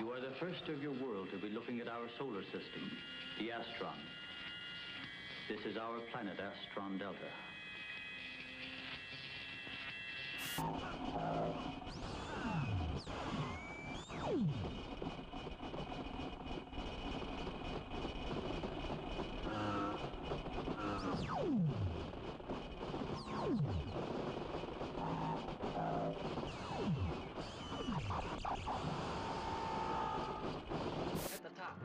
You are the first of your world to be looking at our solar system, the Astron. This is our planet, Astron Delta. At the top.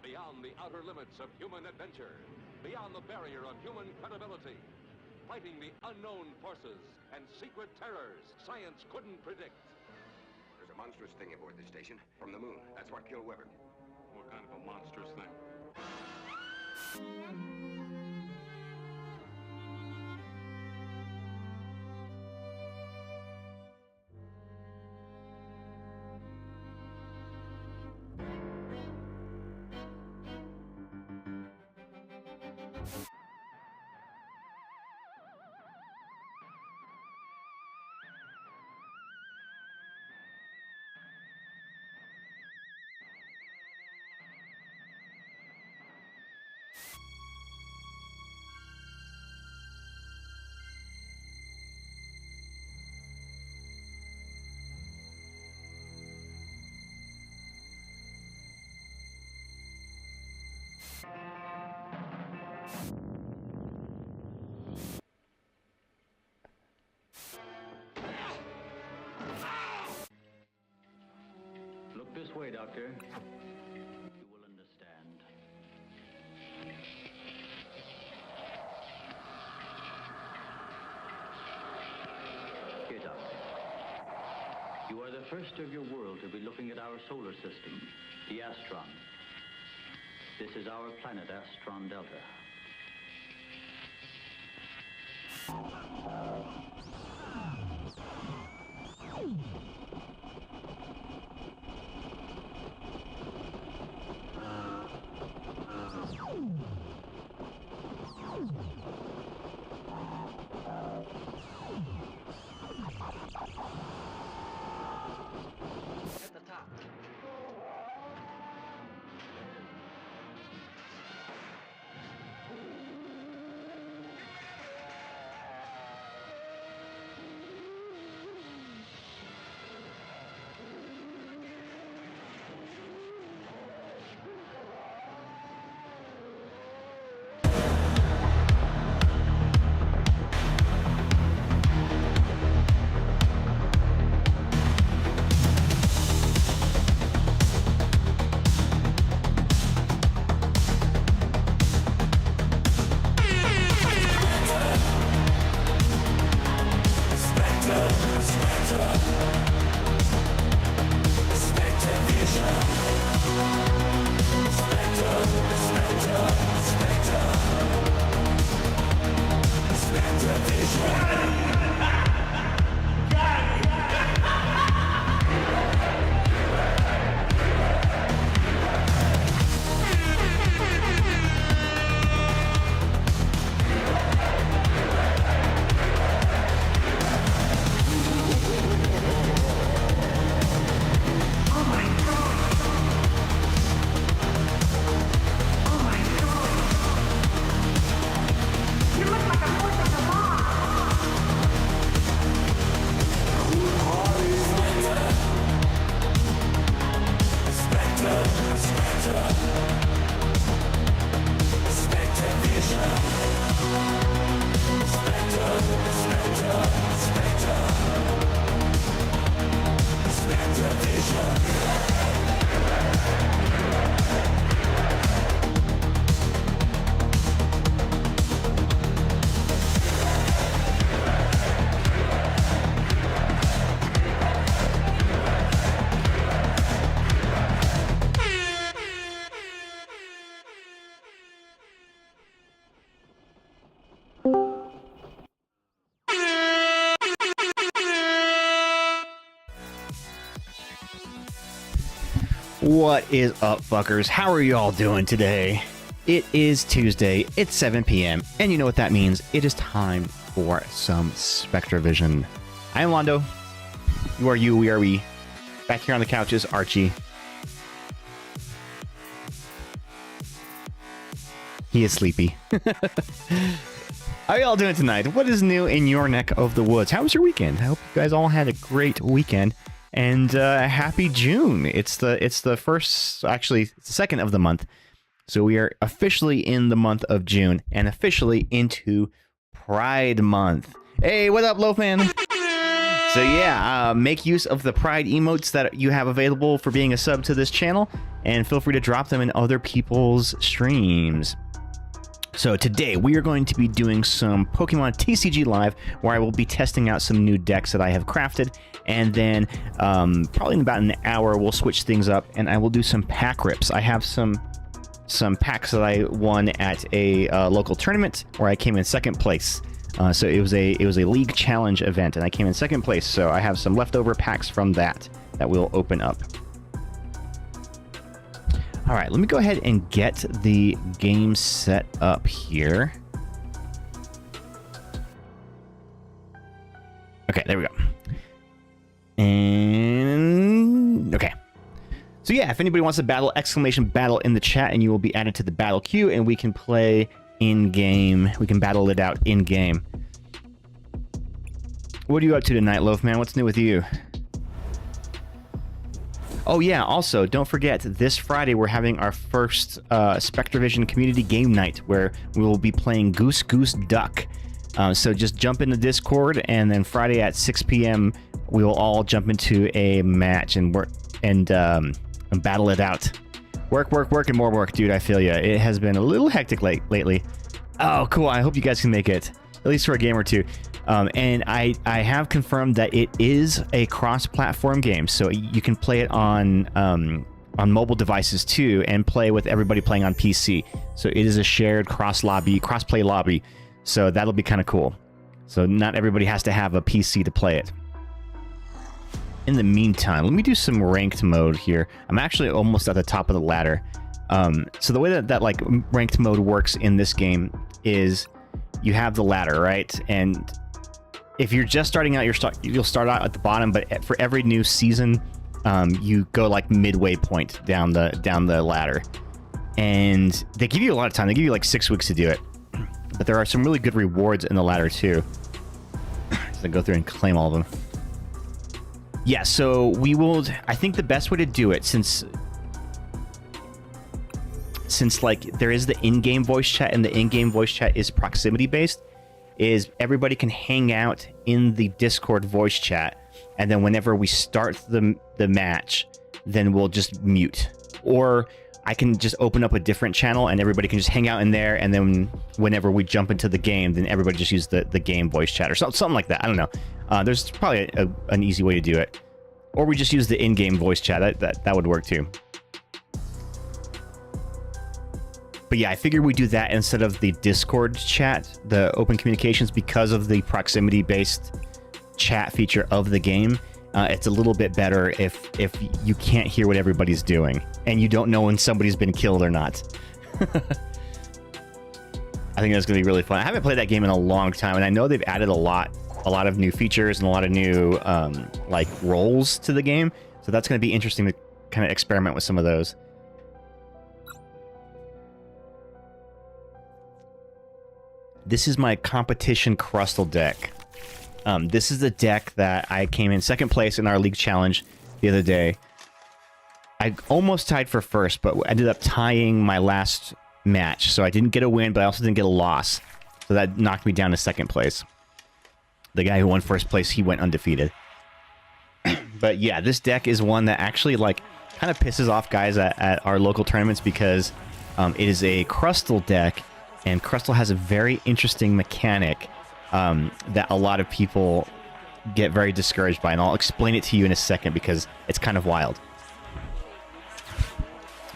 Beyond the outer limits of human adventure, beyond the barrier of human credibility, fighting the unknown forces and secret terrors science couldn't predict. There's a monstrous thing aboard this station from the moon. That's what killed Weber. What kind of a monstrous thing? Look this way, Doctor. You will understand. Here, Doctor. You are the first of your world to be looking at our solar system, the Astron. This is our planet, Astron Delta. At the top. What is up, fuckers? How are you all doing today? It is Tuesday, it's 7 p.m., and you know what that means. It is time for some SpectraVision. I am Londo. You are you, we are we. Back here on the couch is Archie. He is sleepy. How are y'all doing tonight? What is new in your neck of the woods? How was your weekend? I hope you guys all had a great weekend. And happy June. It's the first, actually, it's the second of the month. So we are officially in the month of June and officially into Pride Month. Hey, what up, Loafman? So yeah, make use of the Pride emotes that you have available for being a sub to this channel, and feel free to drop them in other people's streams. So today we are going to be doing some Pokemon TCG Live, where I will be testing out some new decks that I have crafted, and then probably in about an hour we'll switch things up and I will do some pack rips. I have some packs that I won at a local tournament where I came in second place. So it was a league challenge event and I came in second place. So I have some leftover packs from that we'll open up. All right, let me go ahead and get the game set up here. Okay, there we go. And okay. So yeah, if anybody wants to battle, exclamation battle in the chat and you will be added to the battle queue and we can play in game. We can battle it out in game. What are you up to tonight, Loafman? What's new with you? Oh yeah, also, don't forget, this Friday we're having our first SpectraVision community game night where we will be playing Goose Goose Duck. So just jump in the Discord, and then Friday at 6 p.m. we will all jump into a match and work and battle it out. Work, and more work, dude, I feel ya. It has been a little hectic lately. Oh, cool, I hope you guys can make it, at least for a game or two. And I have confirmed that it is a cross-platform game, so you can play it on mobile devices too, and play with everybody playing on PC. So it is a shared cross-play lobby. So that'll be kind of cool. So not everybody has to have a PC to play it. In the meantime, let me do some ranked mode here. I'm actually almost at the top of the ladder. So the way that like ranked mode works in this game is you have the ladder, right? And if you're just starting out, you'll start out at the bottom, but for every new season, you go like midway point down the ladder, and they give you a lot of time. They give you like 6 weeks to do it, but there are some really good rewards in the ladder too. So go through and claim all of them. Yeah, so we will. I think the best way to do it, since like there is the in-game voice chat, and the in-game voice chat is proximity based, is everybody can hang out in the Discord voice chat, and then whenever we start the match, then we'll just mute. Or I can just open up a different channel and everybody can just hang out in there, and then whenever we jump into the game, then everybody just use the game voice chat or something like that. I don't know. There's probably an easy way to do it. Or we just use the in-game voice chat. That would work too. But yeah, I figured we do that instead of the Discord chat, the open communications, because of the proximity-based chat feature of the game. It's a little bit better if you can't hear what everybody's doing and you don't know when somebody's been killed or not. I think that's going to be really fun. I haven't played that game in a long time, and I know they've added a lot of new features and a lot of new like roles to the game. So that's going to be interesting to kind of experiment with some of those. This is my competition Crustle deck. This is the deck that I came in second place in our league challenge the other day. I almost tied for first, but ended up tying my last match. So I didn't get a win, but I also didn't get a loss. So that knocked me down to second place. The guy who won first place, he went undefeated. But yeah, this deck is one that actually like kind of pisses off guys at our local tournaments, because it is a Crustle deck. And Crustle has a very interesting mechanic that a lot of people get very discouraged by, and I'll explain it to you in a second because it's kind of wild.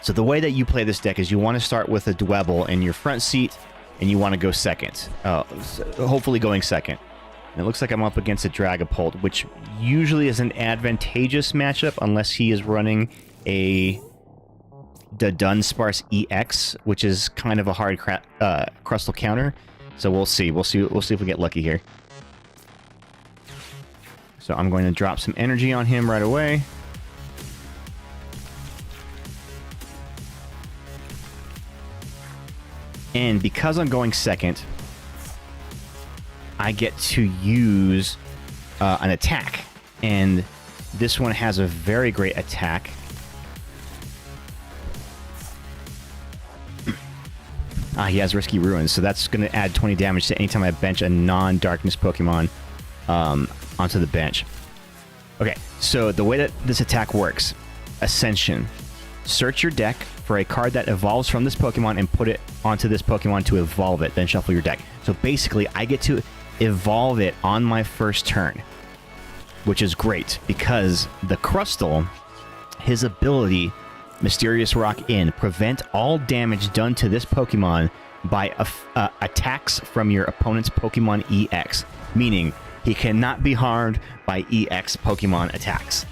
So the way that you play this deck is you want to start with a Dwebble in your front seat, and you want to go second, hopefully going second. And it looks like I'm up against a Dragapult, which usually is an advantageous matchup unless he is running a the Dunsparce EX, which is kind of a hard Crustle counter. So we'll see. We'll see if we get lucky here. So I'm going to drop some energy on him right away. And because I'm going second, I get to use an attack. And this one has a very great attack. He has Risky Ruins, so that's going to add 20 damage to anytime I bench a non-darkness Pokemon onto the bench. Okay, so the way that this attack works, Ascension. Search your deck for a card that evolves from this Pokemon and put it onto this Pokemon to evolve it, then shuffle your deck. So basically, I get to evolve it on my first turn, which is great because the Crustle, his ability, Mysterious Rock In, prevent all damage done to this Pokemon by attacks from your opponent's Pokemon EX, meaning he cannot be harmed by EX Pokemon attacks,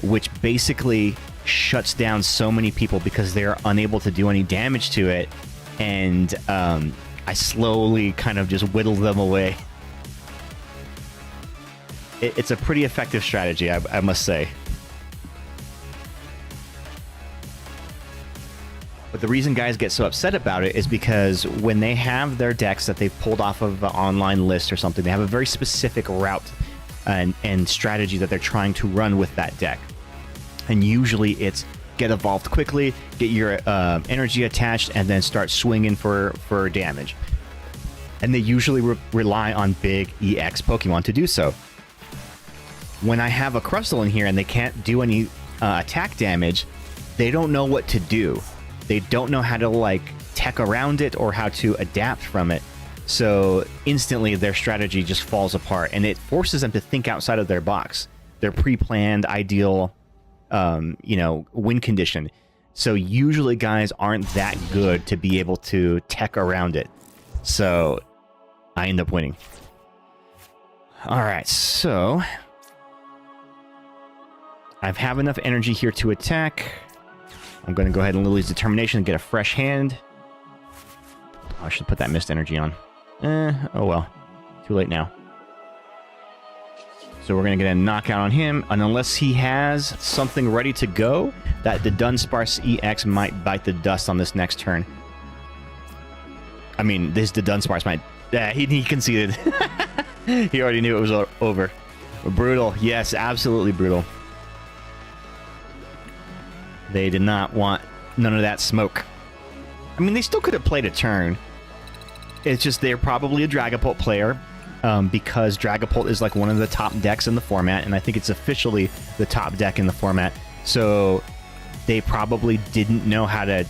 which basically shuts down so many people because they are unable to do any damage to it, and I slowly kind of just whittle them away. It's a pretty effective strategy, I must say. But the reason guys get so upset about it is because when they have their decks that they've pulled off of an online list or something, they have a very specific route and strategy that they're trying to run with that deck. And usually it's get evolved quickly, get your energy attached, and then start swinging for damage. And they usually rely on big EX Pokemon to do so. When I have a Crustle in here and they can't do any attack damage, they don't know what to do. They don't know how to, like, tech around it or how to adapt from it. So instantly their strategy just falls apart, and it forces them to think outside of their box, their pre-planned ideal win condition. So usually guys aren't that good to be able to tech around it. So I end up winning. Alright, so I have enough energy here to attack. I'm going to go ahead and Lily's Determination and get a fresh hand. Oh, I should put that mist energy on. Oh well. Too late now. So we're going to get a knockout on him, and unless he has something ready to go, that the Dunsparce EX might bite the dust on this next turn. I mean, the Dunsparce might... Yeah, he conceded. He already knew it was over. Brutal. Yes, absolutely brutal. They did not want none of that smoke. I mean, they still could have played a turn. It's just they're probably a Dragapult player, because Dragapult is like one of the top decks in the format, and I think it's officially the top deck in the format. So they probably didn't know how to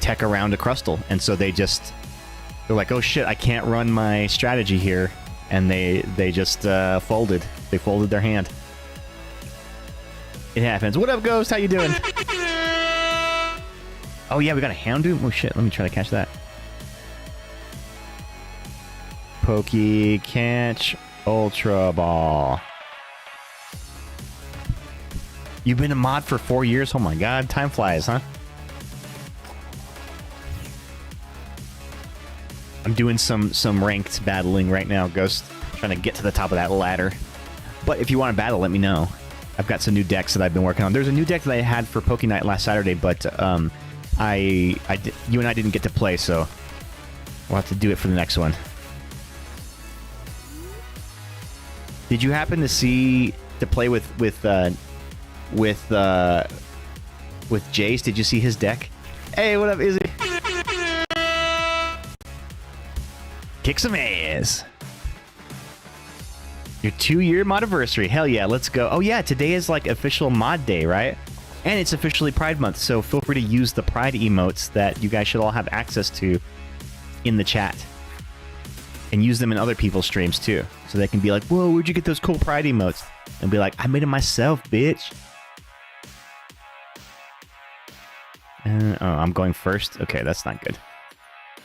tech around a Crustle, and so they're like, oh shit, I can't run my strategy here, and they just folded. They folded their hand. It happens. What up, Ghost? How you doing? Oh yeah, we got a Houndoom? Oh shit, let me try to catch that. Pokey Catch Ultra Ball. You've been a mod for 4 years? Oh my god, time flies, huh? I'm doing some ranked battling right now, Ghost. Trying to get to the top of that ladder. But if you want to battle, let me know. I've got some new decks that I've been working on. There's a new deck that I had for Poke Night last Saturday, but you and I didn't get to play, so we'll have to do it for the next one. Did you happen to play with Jace? Did you see his deck? Hey, what up, Izzy? Kick some ass. Your 2-year modiversary. Hell yeah, let's go. Oh yeah, today is like official mod day, right? And it's officially Pride Month, so feel free to use the Pride emotes that you guys should all have access to in the chat. And use them in other people's streams too. So they can be like, whoa, where'd you get those cool Pride emotes? And be like, I made them myself, bitch. Oh, I'm going first? Okay, that's not good.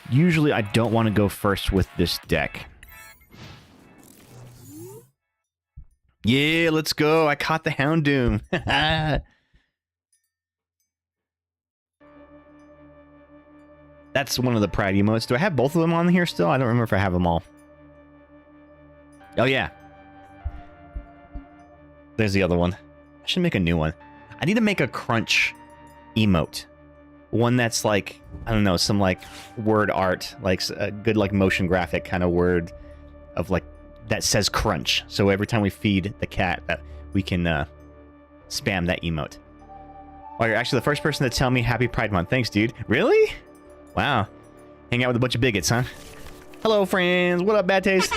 Usually I don't want to go first with this deck. Yeah, let's go. I caught the Houndoom. That's one of the Pride emotes. Do I have both of them on here still? I don't remember if I have them all. Oh, yeah. There's the other one. I should make a new one. I need to make a crunch emote. One that's like, I don't know, some like word art, like a good like motion graphic kind of word of like that says crunch. So every time we feed the cat, that we can spam that emote. Oh, you're actually the first person to tell me Happy Pride Month. Thanks, dude. Really? Wow. Hang out with a bunch of bigots, huh? Hello, friends. What up, Bad Taste?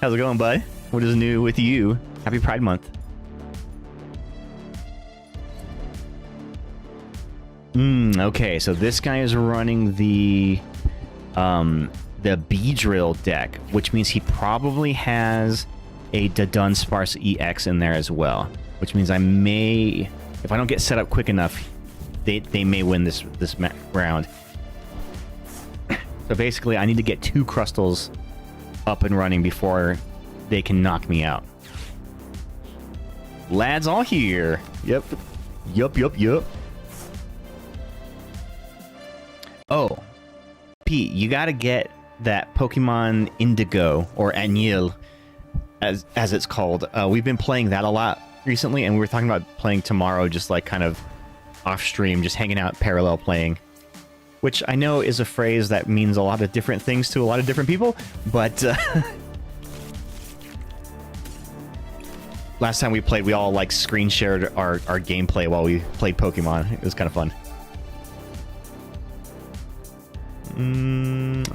How's it going, bud? What is new with you? Happy Pride Month. Okay, so this guy is running the Beedrill deck, which means he probably has a Dunsparce EX in there as well, which means I may, if I don't get set up quick enough, they may win this round. So basically, I need to get 2 Crustals up and running before they can knock me out. Lads all here. Yep. Oh, Pete, you gotta get that Pokemon Indigo, or Anil, as it's called. We've been playing that a lot recently, and we were talking about playing tomorrow, just like kind of off stream, just hanging out, parallel playing. Which I know is a phrase that means a lot of different things to a lot of different people, but last time we played, we all like screen shared our gameplay while we played Pokemon. It was kind of fun.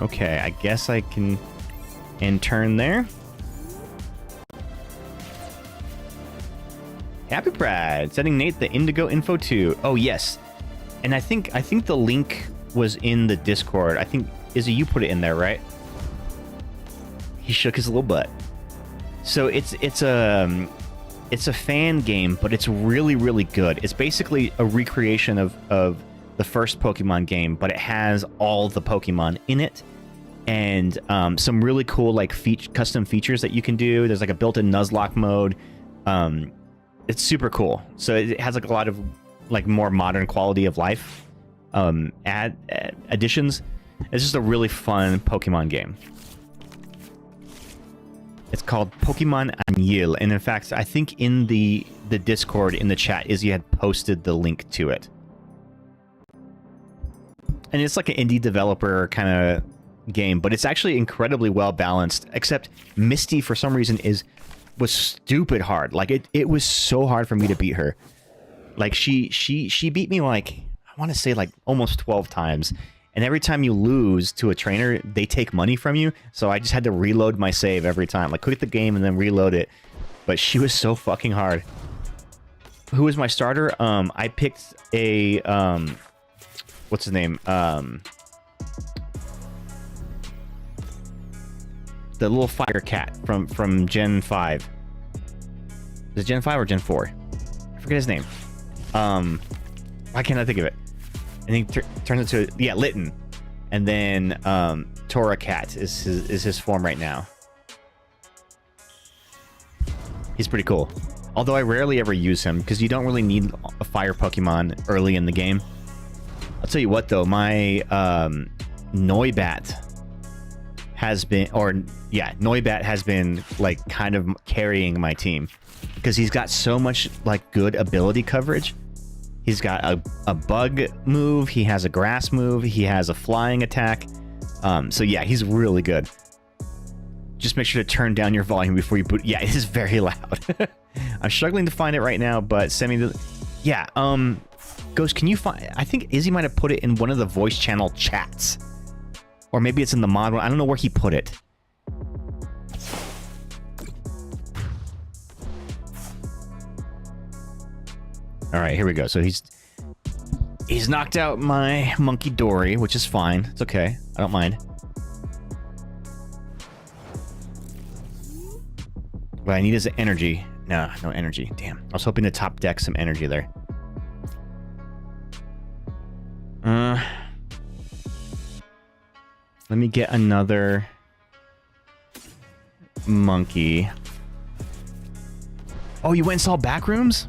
Okay, I guess I can end turn there. Happy Pride! Sending Nate the Indigo info too. Oh yes, and I think the link was in the Discord. I think Izzy, you put it in there, right? He shook his little butt. So it's a fan game, but it's really, really good. It's basically a recreation of the first Pokemon game, but it has all the Pokemon in it, and some really cool like custom features that you can do. There's like a built-in Nuzlocke mode. It's super cool. So it has like a lot of like more modern quality of life additions. It's just a really fun Pokemon game. It's called Pokemon Anil, and in fact, I think in the Discord in the chat, Izzy had posted the link to it. And it's like an indie developer kind of game, but it's actually incredibly well balanced. Except Misty, for some reason, was stupid hard. Like it was so hard for me to beat her. Like she beat me like, I want to say like almost 12 times. And every time you lose to a trainer, they take money from you. So I just had to reload my save every time. Like quit the game and then reload it. But she was so fucking hard. Who was my starter? I picked a what's his name? The little fire cat from Gen 5. Is it Gen 5 or Gen 4? I forget his name. Why can't I think of it? And he turns into, yeah, Litten. And then Torracat is his form right now. He's pretty cool. Although I rarely ever use him, because you don't really need a fire Pokemon early in the game. I'll tell you what, though, my Noibat has been, Noibat has been, like, kind of carrying my team. Because he's got so much, like, good ability coverage. He's got a bug move, he has a grass move, he has a flying attack. So yeah, he's really good. Just make sure to turn down your volume before you boot. Yeah, it is very loud. I'm struggling to find it right now, but send me the... Yeah, Ghost, can you find... I think Izzy might have put it in one of the voice channel chats. Or maybe it's in the mod one. I don't know where he put it. All right, here we go. So he's knocked out my Monkey Dory, which is fine. It's okay. I don't mind. What I need is energy. No energy. Damn. I was hoping to top deck some energy there. Let me get another monkey. Oh, you went and saw Backrooms?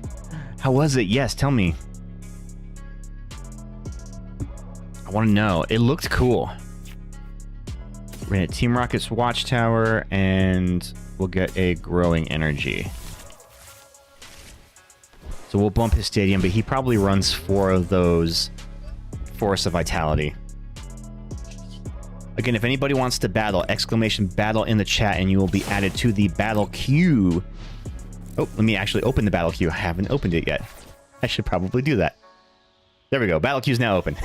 How was it? Yes, tell me. I want to know. It looked cool. We're gonna Team Rocket's Watchtower, and we'll get a Growing Energy. So we'll bump his stadium, but he probably runs 4 of those Force of Vitality. Again, if anybody wants to battle, exclamation battle in the chat, and you will be added to the battle queue. Oh, let me actually open the battle queue. I haven't opened it yet. I should probably do that. There we go. Battle queue's now open.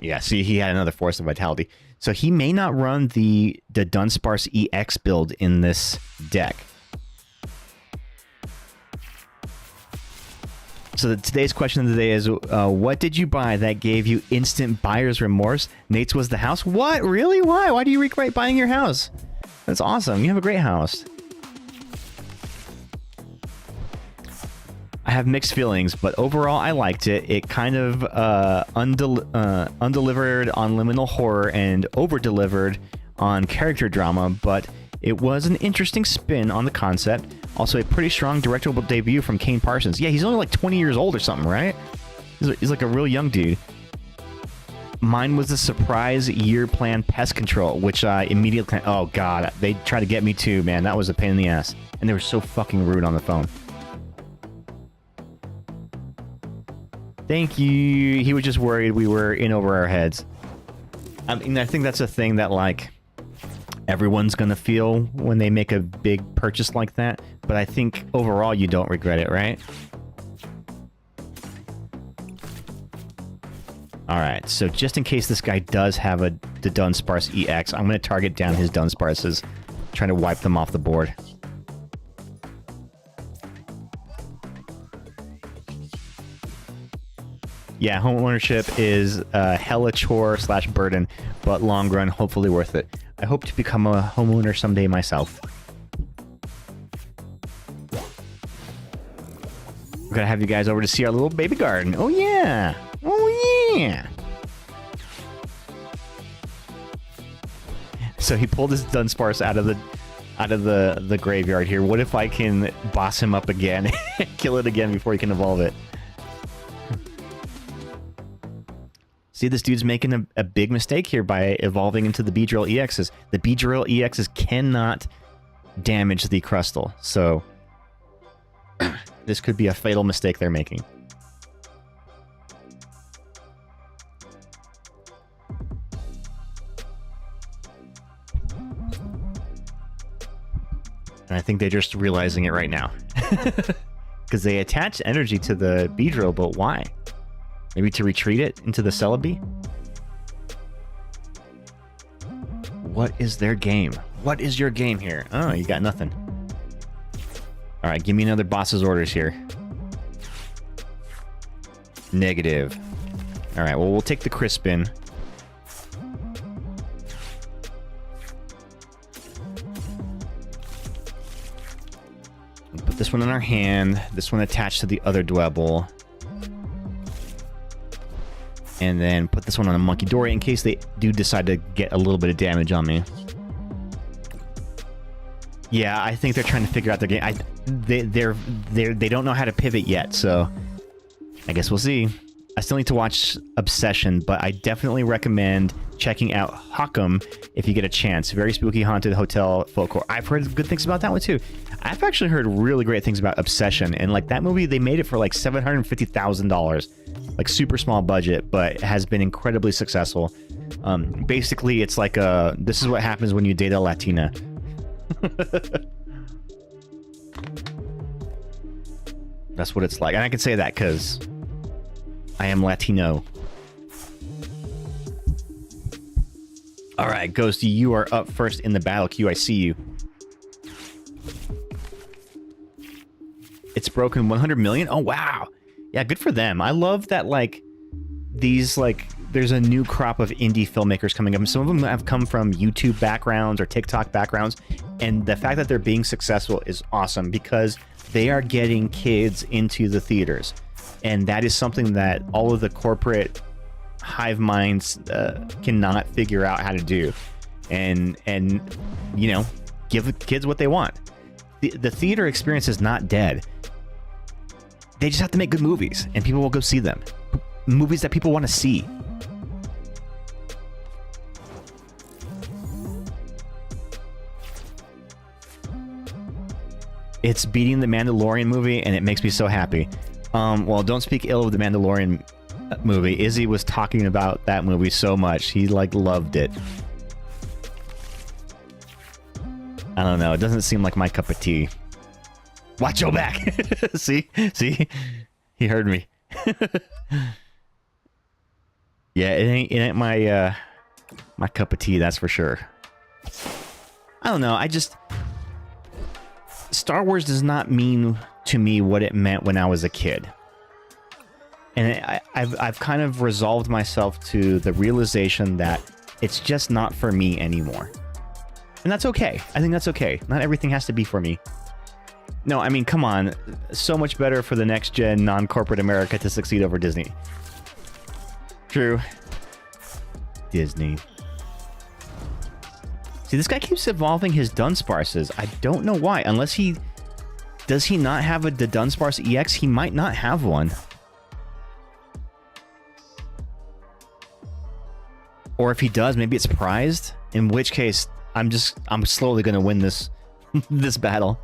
Yeah, see, he had another Force of Vitality. So he may not run the Dunsparce EX build in this deck. So today's question of the day is, what did you buy that gave you instant buyer's remorse? Nate's was the house? What? Really? Why? Why do you regret buying your house? That's awesome. You have a great house. I have mixed feelings, but overall I liked it. It kind of undelivered on liminal horror and over-delivered on character drama, but it was an interesting spin on the concept. Also a pretty strong directorial debut from Kane Parsons. Yeah, he's only like 20 years old or something, right? He's like a real young dude. Mine was the surprise year plan pest control, which I immediately... Oh god, they tried to get me too, man. That was a pain in the ass. And they were so fucking rude on the phone. Thank you. He was just worried we were in over our heads. I mean, I think that's a thing that, like, everyone's gonna feel when they make a big purchase like that. But I think overall you don't regret it, right? Alright, so just in case this guy does have the Dunsparce EX, I'm gonna target down his Dunsparces, trying to wipe them off the board. Yeah, home ownership is hella chore / burden, but long run, hopefully worth it. I hope to become a homeowner someday myself. We're gonna have you guys over to see our little baby garden. Oh yeah! Oh yeah! So he pulled his Dunsparce out of the graveyard here. What if I can boss him up again, kill it again before he can evolve it? See, this dude's making a big mistake here by evolving into the Beedrill EXs. The Beedrill EXs cannot damage the Crustle, so this could be a fatal mistake they're making. And I think they're just realizing it right now. Because they attach energy to the Beedrill, but why? Maybe to retreat it into the Celebi? What is their game? What is your game here? Oh, you got nothing. Alright, give me another boss's orders here. Negative. Alright, well, we'll take the Crispin. We'll put this one in our hand. This one attached to the other Dwebble. And then put this one on a Munkidori in case they do decide to get a little bit of damage on me. Yeah, I think they're trying to figure out their game. They don't know how to pivot yet, so I guess we'll see. I still need to watch Obsession, but I definitely recommend checking out Hockham if you get a chance. Very spooky haunted hotel folklore. I've heard good things about that one too. I've actually heard really great things about Obsession, and like that movie, they made it for like $750,000. Like super small budget, but it has been incredibly successful. Basically, it's like this is what happens when you date a Latina. That's what it's like. And I can say that because I am Latino. Alright, Ghosty, you are up first in the battle queue. I see you. It's broken 100 million? Oh, wow. Yeah, good for them. I love that, like, these, like, there's a new crop of indie filmmakers coming up. Some of them have come from YouTube backgrounds or TikTok backgrounds, and the fact that they're being successful is awesome because they are getting kids into the theaters. And that is something that all of the corporate hive minds cannot figure out how to do. And you know, give kids what they want. The theater experience is not dead. They just have to make good movies, and people will go see them. Movies that people want to see. It's beating the Mandalorian movie, and it makes me so happy. Well, don't speak ill of the Mandalorian movie. Izzy was talking about that movie so much. He, like, loved it. I don't know. It doesn't seem like my cup of tea. Watch your back! See? See? He heard me. Yeah, it ain't my, my cup of tea, that's for sure. I don't know. Star Wars does not mean to me what it meant when I was a kid. And I've kind of resolved myself to the realization that it's just not for me anymore. And that's okay. I think that's okay. Not everything has to be for me. No, I mean, come on. So much better for the next-gen, non-corporate America to succeed over Disney. True. Disney. See, this guy keeps evolving his Dunsparces. I don't know why. Unless he... Does he not have the Dunsparce EX? He might not have one. Or if he does, maybe it's prized. In which case, I'm slowly going to win this this battle.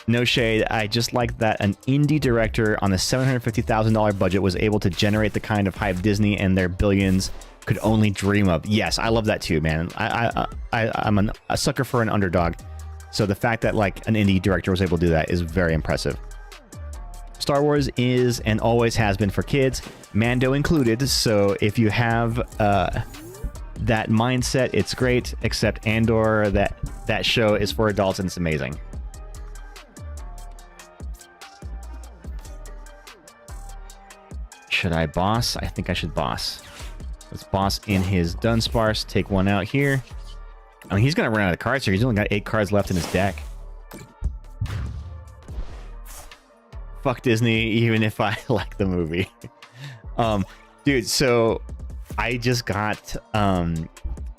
No shade. I just like that an indie director on a $750,000 budget was able to generate the kind of hype Disney and their billions could only dream of. Yes, I love that too, man. I'm a sucker for an underdog. So the fact that, like, an indie director was able to do that is very impressive. Star Wars is and always has been for kids, Mando included. So if you have that mindset, it's great. Except Andor, that show is for adults and it's amazing. Should I boss? I think I should boss. Let's boss in his Dunsparce. Take one out here. I mean, he's going to run out of cards here. He's only got 8 cards left in his deck. Fuck Disney, even if I like the movie. Dude, so I just got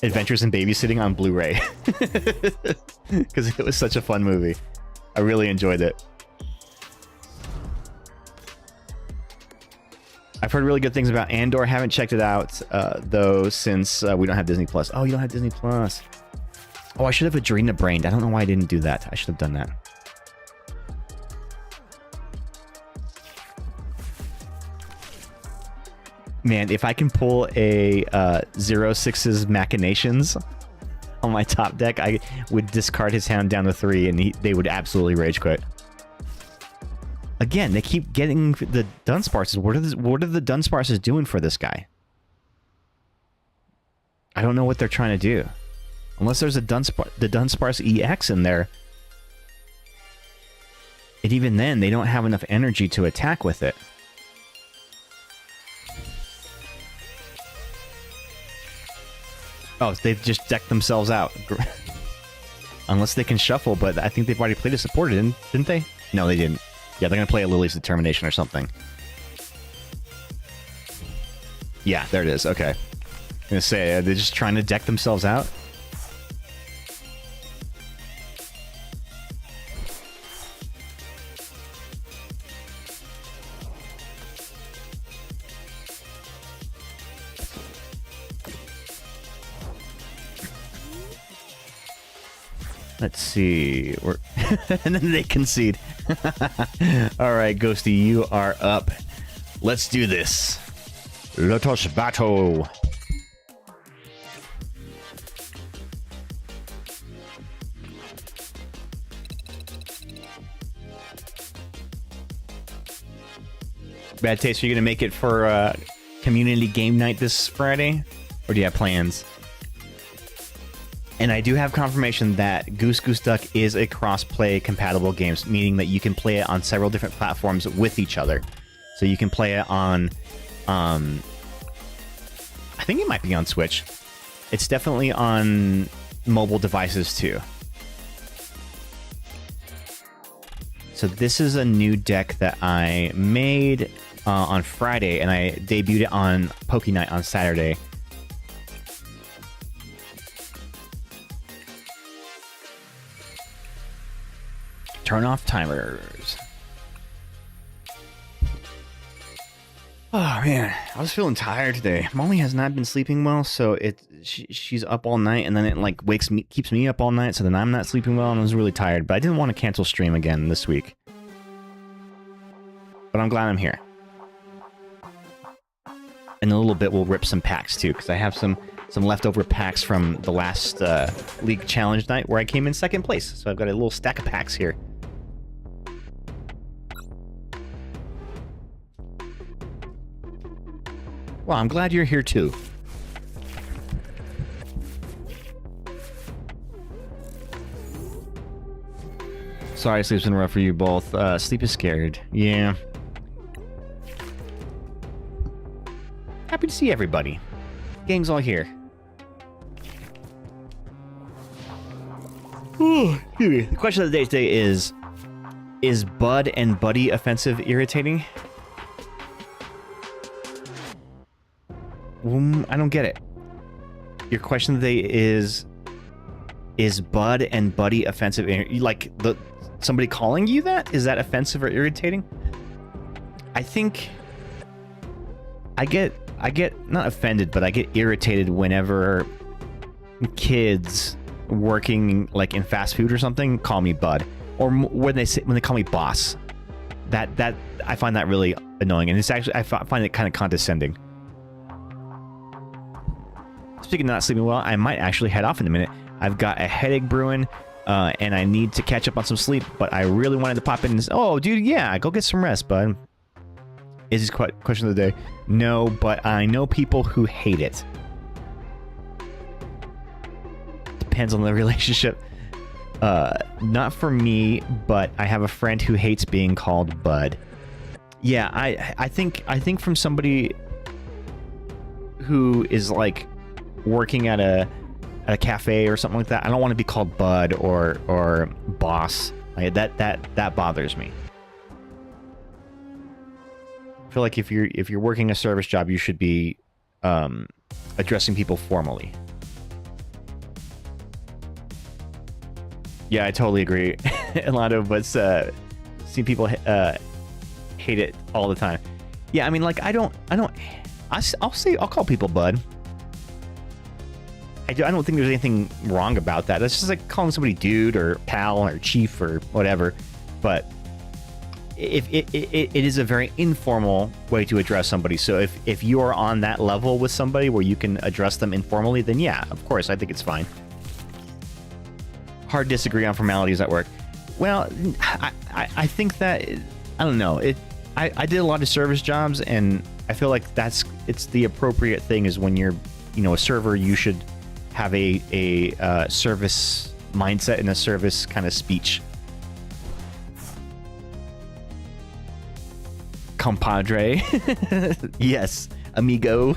Adventures in Babysitting on Blu-ray. Because it was such a fun movie. I really enjoyed it. I've heard really good things about Andor. Haven't checked it out, though, since we don't have Disney Plus. Oh, you don't have Disney Plus. Oh, I should have Adrena brained. I don't know why I didn't do that. I should have done that. Man, if I can pull a 0-6's Machinations on my top deck, I would discard his hand down to 3, and they would absolutely rage quit. Again, they keep getting the Dunsparces. What are the Dunsparces doing for this guy? I don't know what they're trying to do. Unless there's the Dunsparce EX in there. And even then, they don't have enough energy to attack with it. Oh, they've just decked themselves out. Unless they can shuffle, but I think they've already played a supporter, didn't they? No, they didn't. Yeah, they're going to play a Lily's Determination or something. Yeah, there it is. Okay. I'm going to say, they're just trying to deck themselves out? Let's see. And then they concede. All right, Ghosty, you are up. Let's do this. Let us battle. Bad Taste, are you going to make it for community game night this Friday? Or do you have plans? And I do have confirmation that Goose Goose Duck is a cross-play compatible game, meaning that you can play it on several different platforms with each other. So you can play it on, I think it might be on Switch. It's definitely on mobile devices too. So this is a new deck that I made on Friday, and I debuted it on Poke Night on Saturday. Turn off timers. Oh man, I was feeling tired today. Molly has not been sleeping well, so she's up all night, and then it like keeps me up all night, so then I'm not sleeping well, and I was really tired. But I didn't want to cancel stream again this week. But I'm glad I'm here. In a little bit, we'll rip some packs too, because I have some leftover packs from the last League Challenge night where I came in second place. So I've got a little stack of packs here. Well, I'm glad you're here too. Sorry, sleep's been rough for you both. Sleep is scared. Yeah. Happy to see everybody. Gang's all here. Ooh, excuse me. The question of the day today is Bud and Buddy offensive irritating? I don't get it. Your question of the day is Bud and Buddy offensive? Like somebody calling you that? Is that offensive or irritating? I think I get not offended, but I get irritated whenever kids working like in fast food or something call me Bud, or when they call me boss. That I find that really annoying, and it's actually I find it kind of condescending. Speaking of not sleeping well, I might actually head off in a minute. I've got a headache brewing, and I need to catch up on some sleep, but I really wanted to pop in and say, oh, dude, yeah, go get some rest, bud. Is this question of the day? No, but I know people who hate it. Depends on the relationship. Not for me, but I have a friend who hates being called bud. Yeah, I think from somebody who is like working at a cafe or something like that, I don't want to be called bud or boss. Like that bothers me. I feel like if you're working a service job, you should be addressing people formally. Yeah, I totally agree, Elando, but see people hate it all the time. Yeah, I mean, like I'll call people bud. I don't think there's anything wrong about that. That's just like calling somebody dude or pal or chief or whatever. But if it is a very informal way to address somebody. So if you are on that level with somebody where you can address them informally, then yeah, of course, I think it's fine. Hard disagree on formalities at work. Well, I think that, I don't know. I did a lot of service jobs, and I feel like it's the appropriate thing is when you're, a server, you should have a service mindset and a service kind of speech. Compadre. Yes, amigo.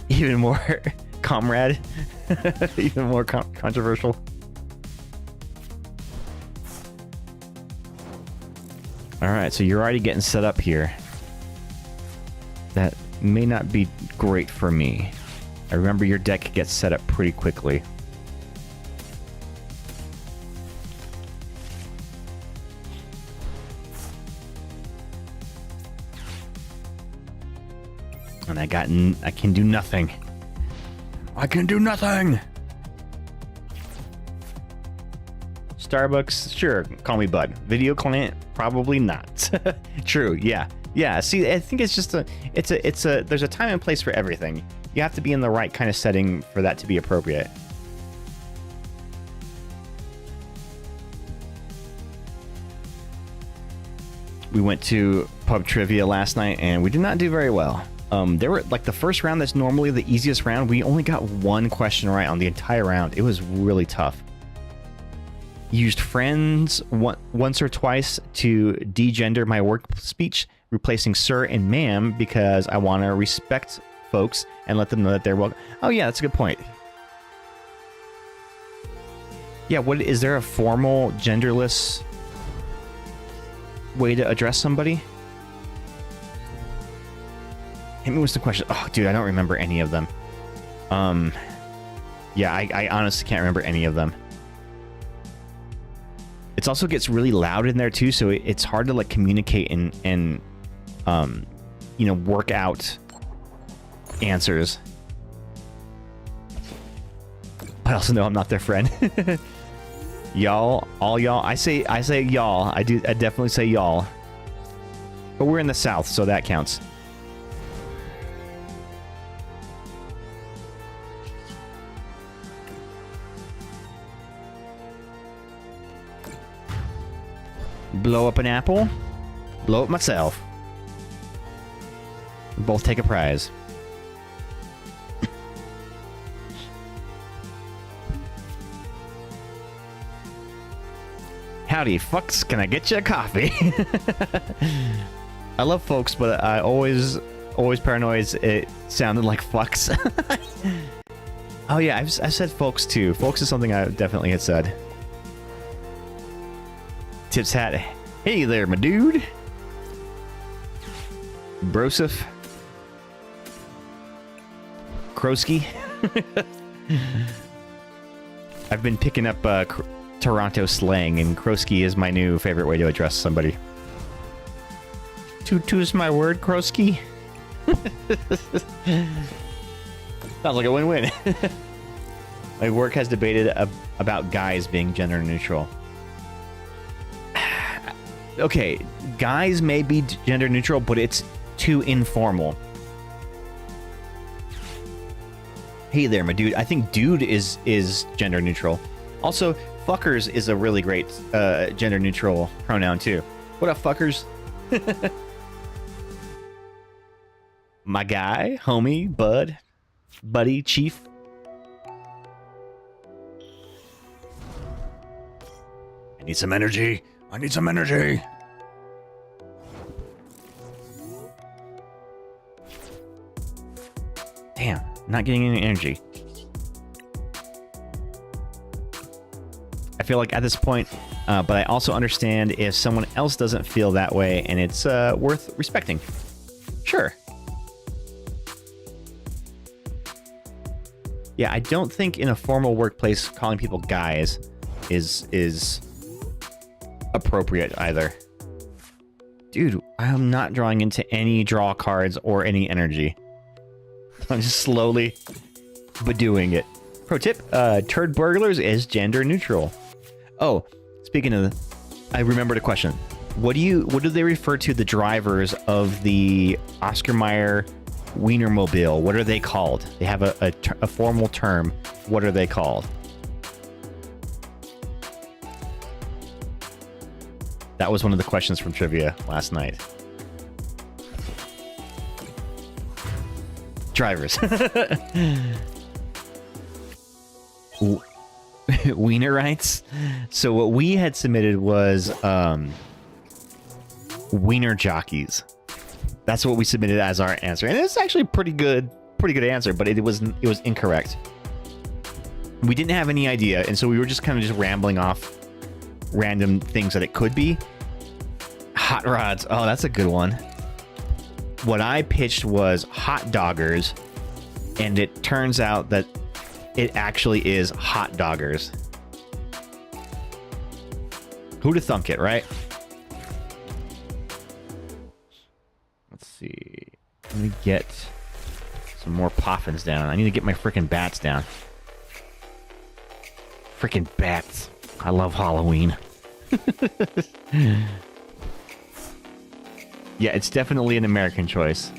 Even more comrade. Even more controversial. All right, so you're already getting set up here. That may not be great for me. I remember your deck gets set up pretty quickly. And I can do nothing. I can do nothing. Starbucks, sure, call me bud. Video client, probably not. True, yeah. Yeah, see, I think it's just there's a time and place for everything. You have to be in the right kind of setting for that to be appropriate. We went to pub trivia last night and we did not do very well. There were like the first round that's normally the easiest round. We only got one question right on the entire round. It was really tough. Used friends once or twice to degender my work speech, replacing sir and ma'am because I want to respect folks and let them know that they're welcome. Oh yeah, that's a good point. Yeah, what is there a formal genderless way to address somebody? Hit me with the question. Oh, dude, I don't remember any of them. Yeah, I honestly can't remember any of them. It also gets really loud in there too, so it's hard to like communicate and you know, work out answers. I also know I'm not their friend. Y'all, all y'all. I say y'all. I definitely say y'all. But we're in the South, so that counts. Blow up an apple. Blow up myself. Both take a prize. Howdy, fucks. Can I get you a coffee? I love folks, but I always paranoid it sounded like fucks. Oh yeah, I've said folks too. Folks is something I definitely had said. Tips hat. Hey there, my dude. Broseph. Kroski. I've been picking up Toronto slang, and Kroski is my new favorite way to address somebody. Tutu's my word, Kroski. Sounds like a win-win. My work has debated about guys being gender neutral. Okay, guys may be gender neutral, but it's too informal. Hey there, my dude. I think dude is gender neutral. Also, fuckers is a really great gender neutral pronoun too. What up, fuckers? My guy, homie, bud, buddy, chief. I need some energy. I need some energy. Damn, not getting any energy. I feel like at this point, but I also understand if someone else doesn't feel that way, and it's worth respecting. Sure. Yeah, I don't think in a formal workplace calling people guys is appropriate either. Dude, I'm not drawing into any draw cards or any energy. I'm just slowly doing it. Pro tip, turd burglars is gender neutral. Oh, speaking of, I remembered a question. What do they refer to the drivers of the Oscar Mayer Wienermobile? What are they called? They have a formal term. What are they called? That was one of the questions from trivia last night. Drivers. Wienerites. So what we had submitted was wiener jockeys. That's what we submitted as our answer, and it's actually pretty good answer, but it was incorrect. We didn't have any idea, and so we were just kind of just rambling off random things that it could be. Hot rods. Oh, that's a good one. What I pitched was hot doggers, and it turns out that it actually is hot doggers. Who'd have thunk it, right? Let's see. Let me get some more poffins down. I need to get my freaking bats down. Freaking bats. I love Halloween. Yeah, it's definitely an American choice.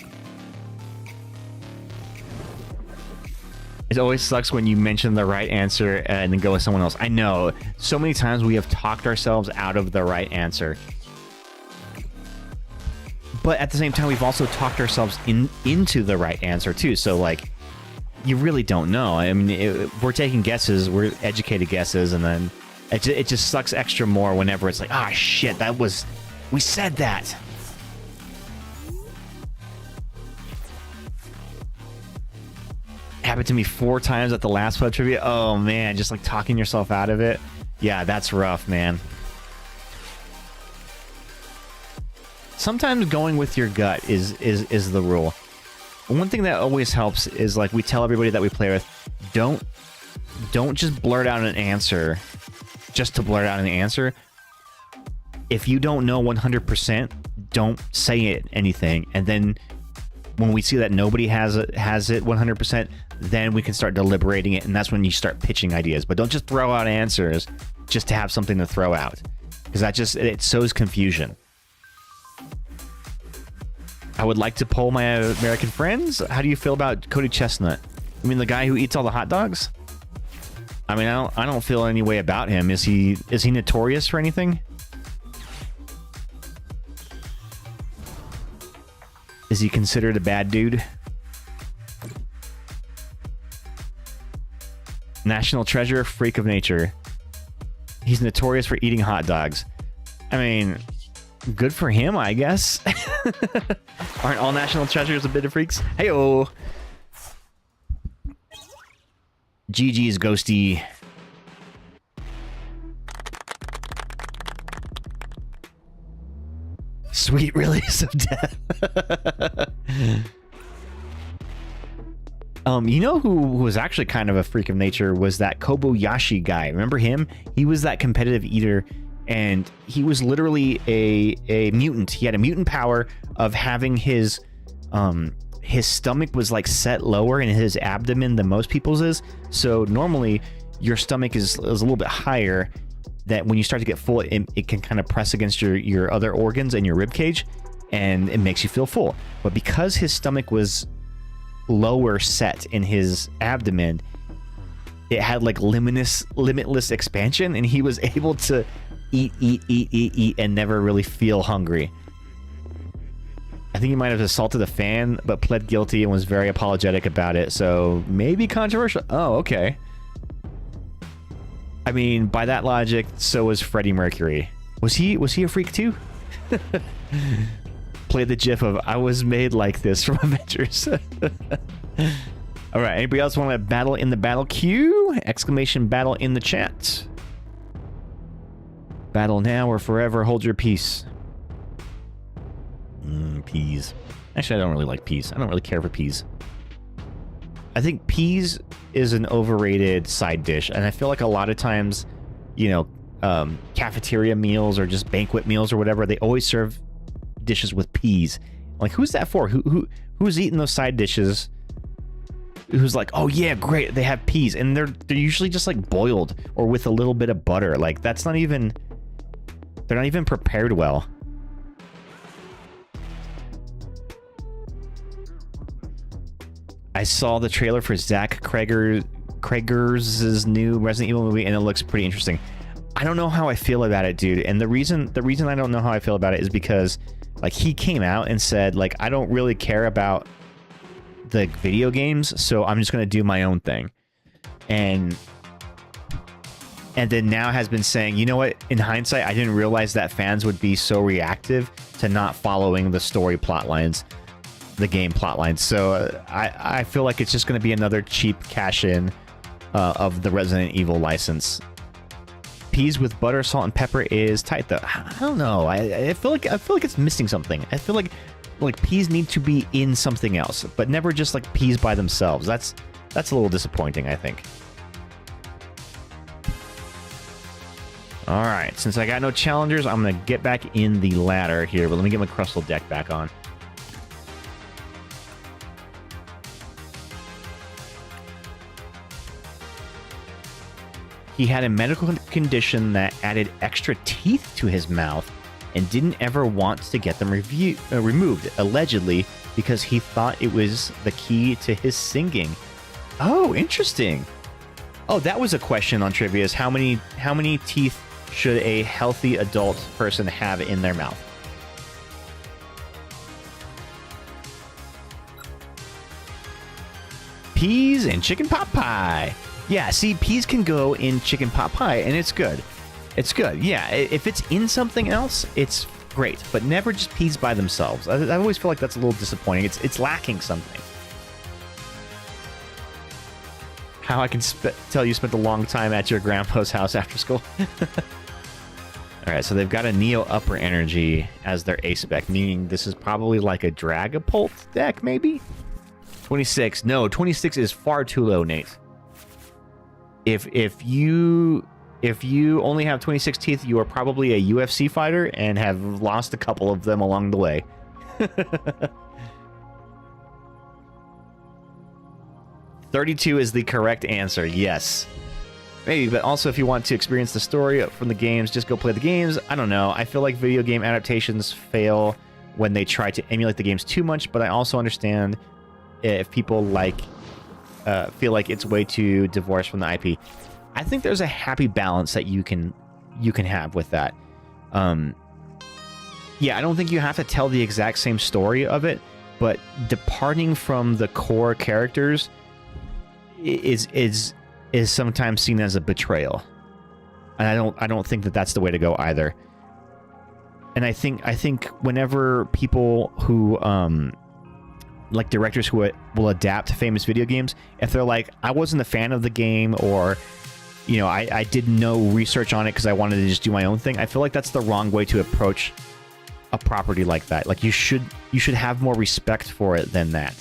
It always sucks when you mention the right answer and then go with someone else. I know. So many times we have talked ourselves out of the right answer. But at the same time, we've also talked ourselves into the right answer, too. So, like, you really don't know. I mean, we're taking guesses. We're educated guesses. And then it just sucks extra more whenever it's like, ah, shit, we said that. Happened to me 4 times at the last pub trivia. Oh man, just like talking yourself out of it. Yeah, that's rough, man. Sometimes going with your gut is the rule. One thing that always helps is, like, we tell everybody that we play with, don't just blurt out an answer just to blurt out an answer. if you don't know 100%, don't say anything. And then when we see that nobody has it 100%, then we can start deliberating it, and that's when you start pitching ideas. But don't just throw out answers just to have something to throw out, because it sows confusion. I would like to poll my American friends. How do you feel about Cody Chestnut? I mean, the guy who eats all the hot dogs? I mean, I don't feel any way about him. Is he notorious for anything? Is he considered a bad dude? National treasure, freak of nature. He's notorious for eating hot dogs. I mean, good for him, I guess. Aren't all national treasures a bit of freaks? Hey-oh. GG's Ghosty. Sweet release of death. You know who was actually kind of a freak of nature was that Kobayashi guy. Remember him? He was that competitive eater, and he was literally a mutant. He had a mutant power of having his stomach was like set lower in his abdomen than most people's is. So normally your stomach is a little bit higher, that when you start to get full, it can kind of press against your other organs and your rib cage, and it makes you feel full. But because his stomach was lower set in his abdomen, it had like limitless expansion, and he was able to eat and never really feel hungry. I think he might have assaulted a fan, but pled guilty and was very apologetic about it. So maybe controversial. Oh, okay. I mean, by that logic, so was Freddie Mercury. Was he a freak too? Play the gif of "I was made like this" from Avengers. All right. Anybody else want to battle in the battle queue? Exclamation battle in the chat. Battle now or forever hold your peace. Peas. Actually, I don't really like peas. I don't really care for peas. I think peas is an overrated side dish, and I feel like a lot of times, you know, cafeteria meals or just banquet meals or whatever, they always serve dishes with peas. Like, who's that for? Who's eating those side dishes? Who's like, oh yeah, great, they have peas, and they're usually just like boiled or with a little bit of butter. Like, that's not even, they're not even prepared well. I saw the trailer for Zach Cregger's new Resident Evil movie, and it looks pretty interesting. I don't know how I feel about it, dude. And the reason I don't know how I feel about it is because, like, he came out and said, like, I don't really care about the video games, so I'm just gonna do my own thing. And then now has been saying, you know what? In hindsight, I didn't realize that fans would be so reactive to not following the story plot lines. The game plot lines. So I feel like it's just going to be another cheap cash in of the Resident Evil license. Peas with butter, salt, and pepper is tight though. I don't know. I feel like it's missing something. I feel like peas need to be in something else, but never just like peas by themselves. That's a little disappointing, I think. All right, since I got no challengers, I'm gonna get back in the ladder here. But let me get my Crustle deck back on. He had a medical condition that added extra teeth to his mouth and didn't ever want to get them removed, allegedly, because he thought it was the key to his singing. Oh, interesting. Oh, that was a question on trivia, is how many teeth should a healthy adult person have in their mouth? Peas and chicken pot pie. Yeah, see, peas can go in chicken pot pie, and it's good. It's good. Yeah, if it's in something else, it's great, but never just peas by themselves. I always feel like that's a little disappointing. It's lacking something. How I can tell you spent a long time at your grandpa's house after school. All right, so they've got a Neo Upper Energy as their A spec, meaning this is probably like a Dragapult deck, maybe? 26. No, 26 is far too low, Nate. If you If you only have 26 teeth, you are probably a UFC fighter and have lost a couple of them along the way. 32 is the correct answer, yes. Maybe, but also if you want to experience the story from the games, just go play the games. I don't know. I feel like video game adaptations fail when they try to emulate the games too much, but I also understand if people feel like it's way too divorced from the IP. I think there's a happy balance that you can have with that. Yeah, I don't think you have to tell the exact same story of it, but departing from the core characters is sometimes seen as a betrayal, and I don't think that that's the way to go either. And I think whenever people who like directors who will adapt famous video games, if they're like, I wasn't a fan of the game, or you know, I did no research on it because I wanted to just do my own thing, I feel like that's the wrong way to approach a property like that. Like you should have more respect for it than that.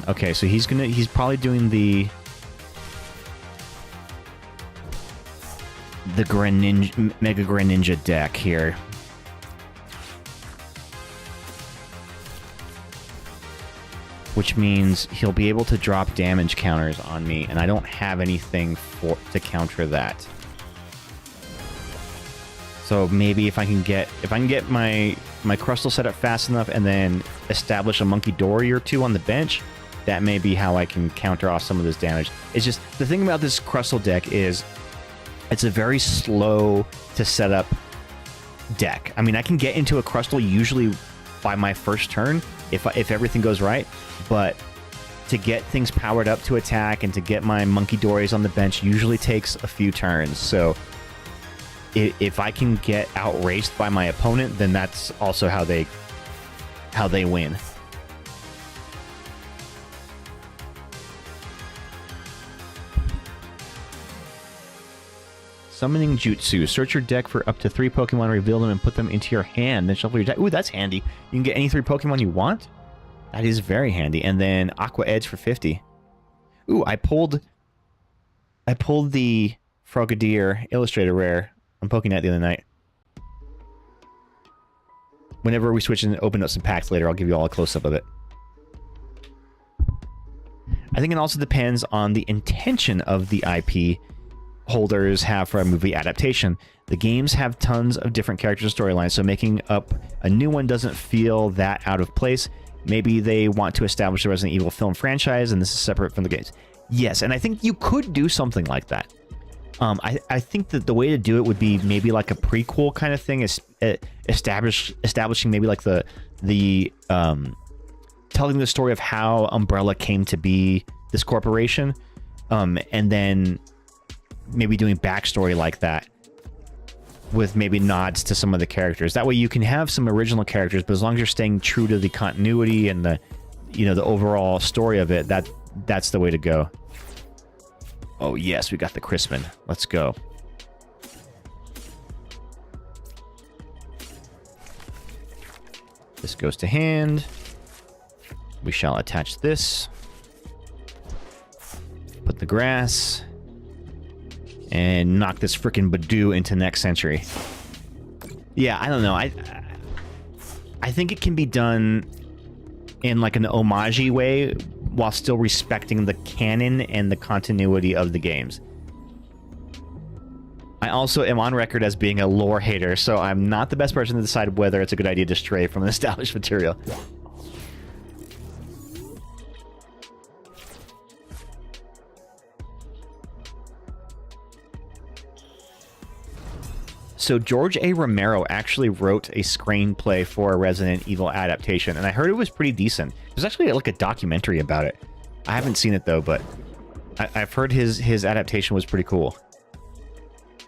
Okay, so he's probably doing the Greninja, Mega Greninja deck here. Which means he'll be able to drop damage counters on me, and I don't have anything to counter that. So maybe if I can get my Crustle set up fast enough and then establish a Monkey Dory or two on the bench, that may be how I can counter off some of this damage. It's just, the thing about this Crustle deck is it's a very slow to set up deck. I mean, I can get into a Crustle usually by my first turn if everything goes right, but to get things powered up to attack and to get my Monkey Dories on the bench usually takes a few turns. So if I can get outraced by my opponent, then that's also how they win. Summoning Jutsu. Search your deck for up to 3 Pokemon, reveal them, and put them into your hand. Then shuffle your deck. Ooh, that's handy. You can get any 3 Pokemon you want. That is very handy. And then Aqua Edge for 50. Ooh, I pulled the Frogadier Illustrator Rare on PokéNet the other night. Whenever we switch and open up some packs later, I'll give you all a close-up of it. I think it also depends on the intention of the IP holders have for a movie adaptation. The games have tons of different characters and storylines, so making up a new one doesn't feel that out of place. Maybe they want to establish the Resident Evil film franchise, and this is separate from the games. Yes, and I think you could do something like that. I think that the way to do it would be maybe like a prequel kind of thing, is establishing maybe like the telling the story of how Umbrella came to be this corporation, and then maybe doing backstory like that with maybe nods to some of the characters. That way you can have some original characters, but as long as you're staying true to the continuity and the overall story of it, that's the way to go. Oh yes, we got the Crispin. Let's go. This goes to hand. We shall attach this. Put the grass. And knock this frickin' Badoo into next century. Yeah, I don't know. I think it can be done in like an homage-y way while still respecting the canon and the continuity of the games. I also am on record as being a lore hater, so I'm not the best person to decide whether it's a good idea to stray from an established material. So George A. Romero actually wrote a screenplay for a Resident Evil adaptation, and I heard it was pretty decent. There's actually like a documentary about it. I haven't seen it though, but I've heard his adaptation was pretty cool.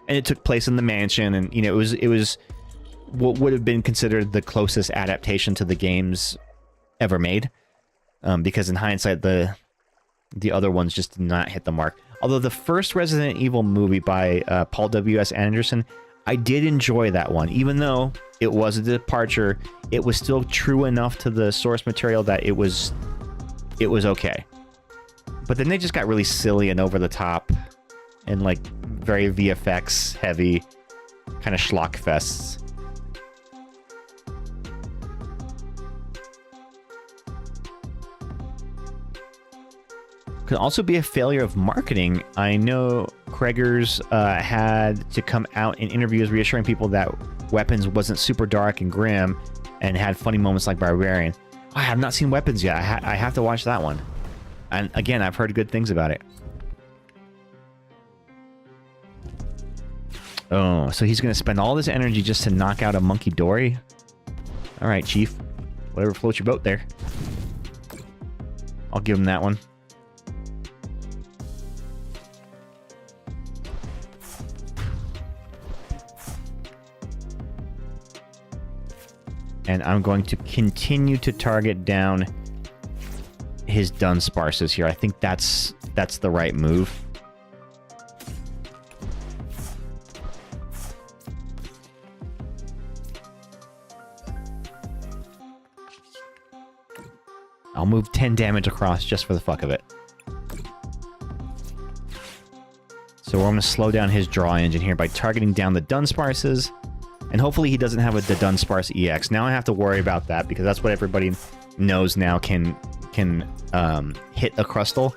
And it took place in the mansion, and it was what would have been considered the closest adaptation to the games ever made, because in hindsight the other ones just did not hit the mark. Although the first Resident Evil movie by Paul W.S. Anderson, I did enjoy that one. Even though it was a departure, it was still true enough to the source material that it was okay. But then they just got really silly and over the top and like very VFX heavy kind of schlock fests. Could also be a failure of marketing. I know Kreger's had to come out in interviews reassuring people that Weapons wasn't super dark and grim and had funny moments like Barbarian. I have not seen Weapons yet. I have to watch that one. And again, I've heard good things about it. Oh, so he's going to spend all this energy just to knock out a Monkey Dory? All right, Chief. Whatever floats your boat there. I'll give him that one. And I'm going to continue to target down his Dunsparces here. I think that's the right move. I'll move 10 damage across just for the fuck of it. So we're going to slow down his draw engine here by targeting down the Dunsparces. And hopefully he doesn't have the Dunsparce EX. Now I have to worry about that because that's what everybody knows now can hit a Crustle.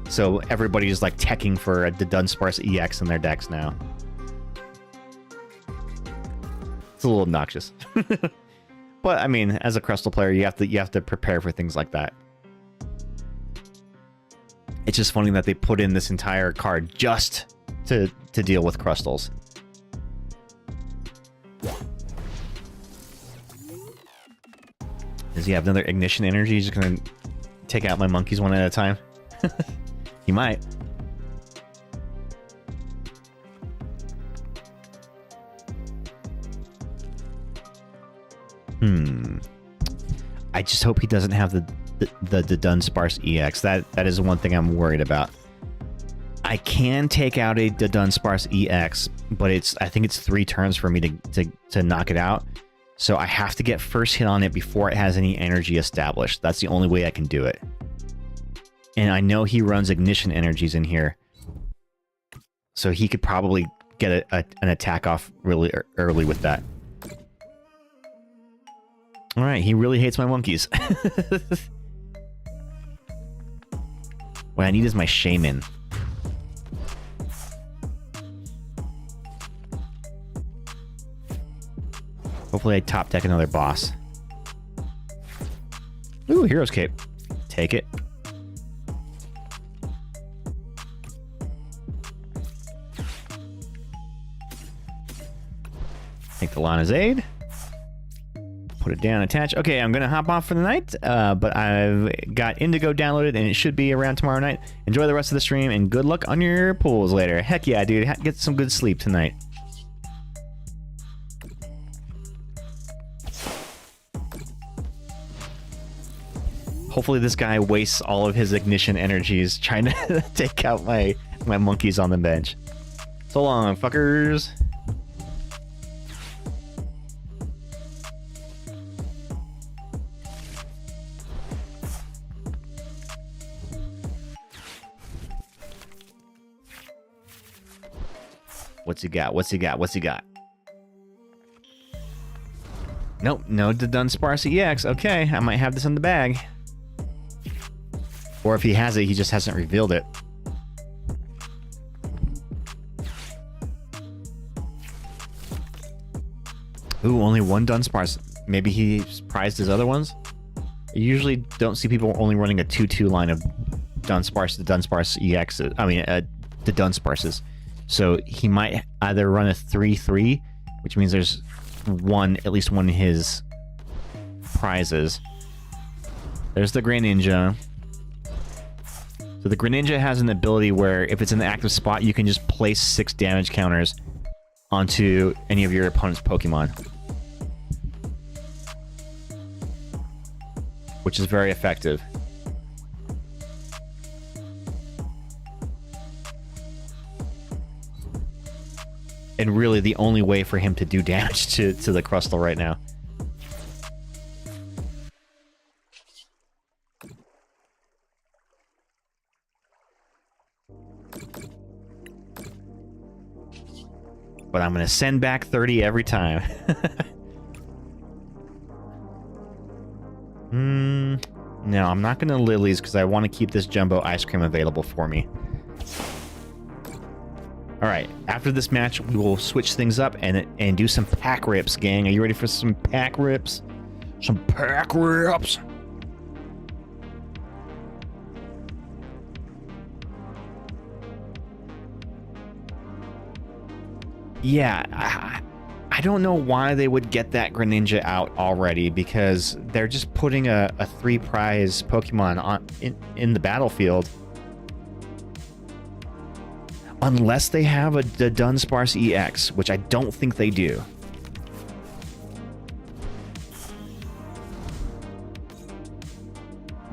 So everybody's like teching for the Dunsparce EX in their decks now. It's a little obnoxious. But I mean, as a Crustle player, you have to prepare for things like that. It's just funny that they put in this entire card just to deal with Crustles. Does he have another Ignition Energy? He's just gonna take out my monkeys one at a time? He might. I just hope he doesn't have the Dunsparce EX. That is one thing I'm worried about. I can take out a Dunsparce EX, but I think it's 3 turns for me to knock it out. So I have to get first hit on it before it has any energy established. That's the only way I can do it. And I know he runs Ignition Energies in here. So he could probably get an attack off really early with that. Alright, he really hates my monkeys. What I need is my Shaman. Hopefully I top deck another boss. Ooh, Hero's Cape. Take it. Take the Lana's Aid. Put it down, attach. Okay, I'm going to hop off for the night, but I've got Indigo downloaded, and it should be around tomorrow night. Enjoy the rest of the stream, and good luck on your pools later. Heck yeah, dude. Get some good sleep tonight. Hopefully this guy wastes all of his Ignition Energies trying to take out my monkeys on the bench. So long, fuckers. What's he got? What's he got? What's he got? Nope, no Dunsparce EX. Okay, I might have this in the bag. Or if he has it, he just hasn't revealed it. Ooh, only one Dunsparce. Maybe he prized his other ones? I usually don't see people only running a 2-2 line of Dunsparce to Dunsparce EX. I mean, the Dunsparces. So he might either run a 3-3, which means there's at least one of his prizes. There's the Greninja. So the Greninja has an ability where if it's in the active spot, you can just place 6 damage counters onto any of your opponent's Pokemon. Which is very effective. And really the only way for him to do damage to the Crustle right now. But I'm going to send back 30 every time. No, I'm not going to Lilies because I want to keep this Jumbo Ice Cream available for me. Alright, after this match, we will switch things up and do some pack rips, gang. Are you ready for some pack rips? Some pack rips! Yeah, I don't know why they would get that Greninja out already, because they're just putting a 3-prize Pokemon in the battlefield. Unless they have the Dunsparce EX, which I don't think they do.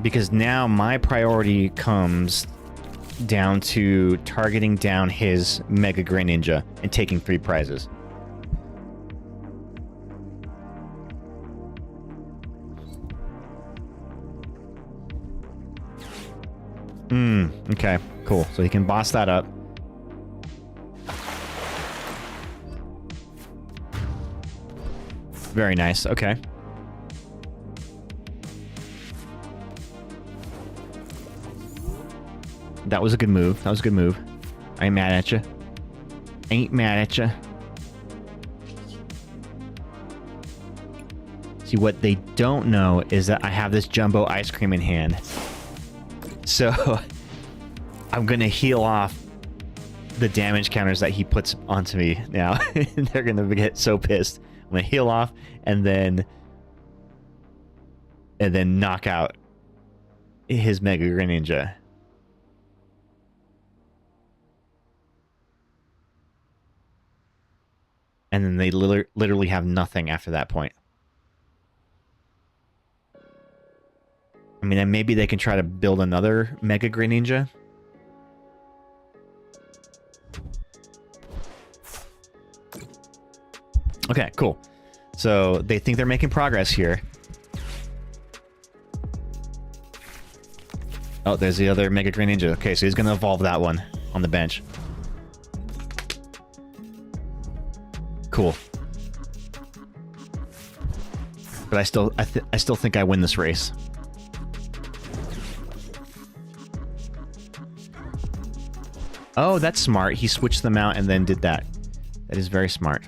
Because now my priority comes down to targeting down his Mega Greninja and taking 3 prizes. Okay, cool. So he can boss that up. Very nice, okay. That was a good move. That was a good move. I ain't mad at you. Ain't mad at you. See, what they don't know is that I have this Jumbo Ice Cream in hand. So, I'm going to heal off the damage counters that he puts onto me now. They're going to get so pissed. I'm going to heal off and then knock out his Mega Greninja. And then they literally have nothing after that point. I mean, and maybe they can try to build another Mega Greninja. Okay, cool. So they think they're making progress here. Oh, there's the other Mega Greninja. Okay, so he's going to evolve that one on the bench. Cool. But I still think I win this race. Oh, that's smart. He switched them out and then did that. That is very smart.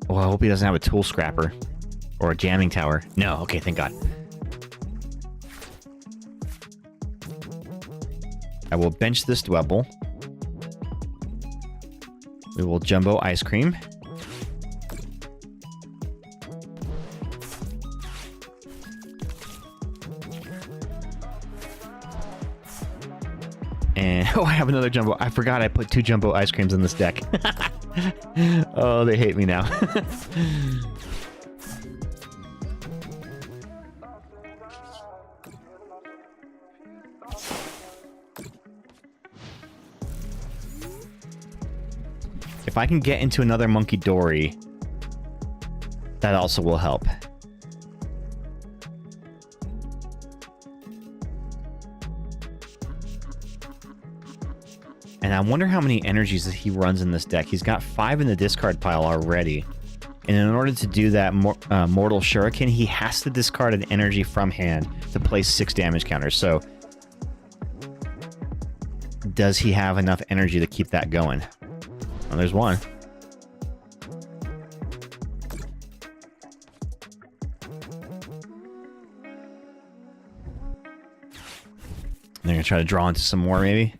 Oh, I hope he doesn't have a tool scrapper or a jamming tower. No, okay, thank God. I will bench this Dwebble. We will Jumbo Ice Cream. And, oh, I have another Jumbo. I forgot I put 2 Jumbo Ice Creams in this deck. Oh, they hate me now. If I can get into another Monkey Dory, that also will help. And I wonder how many energies that he runs in this deck. He's got 5 in the discard pile already. And in order to do that Mortal Shuriken, he has to discard an energy from hand to place 6 damage counters. So, does he have enough energy to keep that going? Oh, there's one. They're going to try to draw into some more, maybe?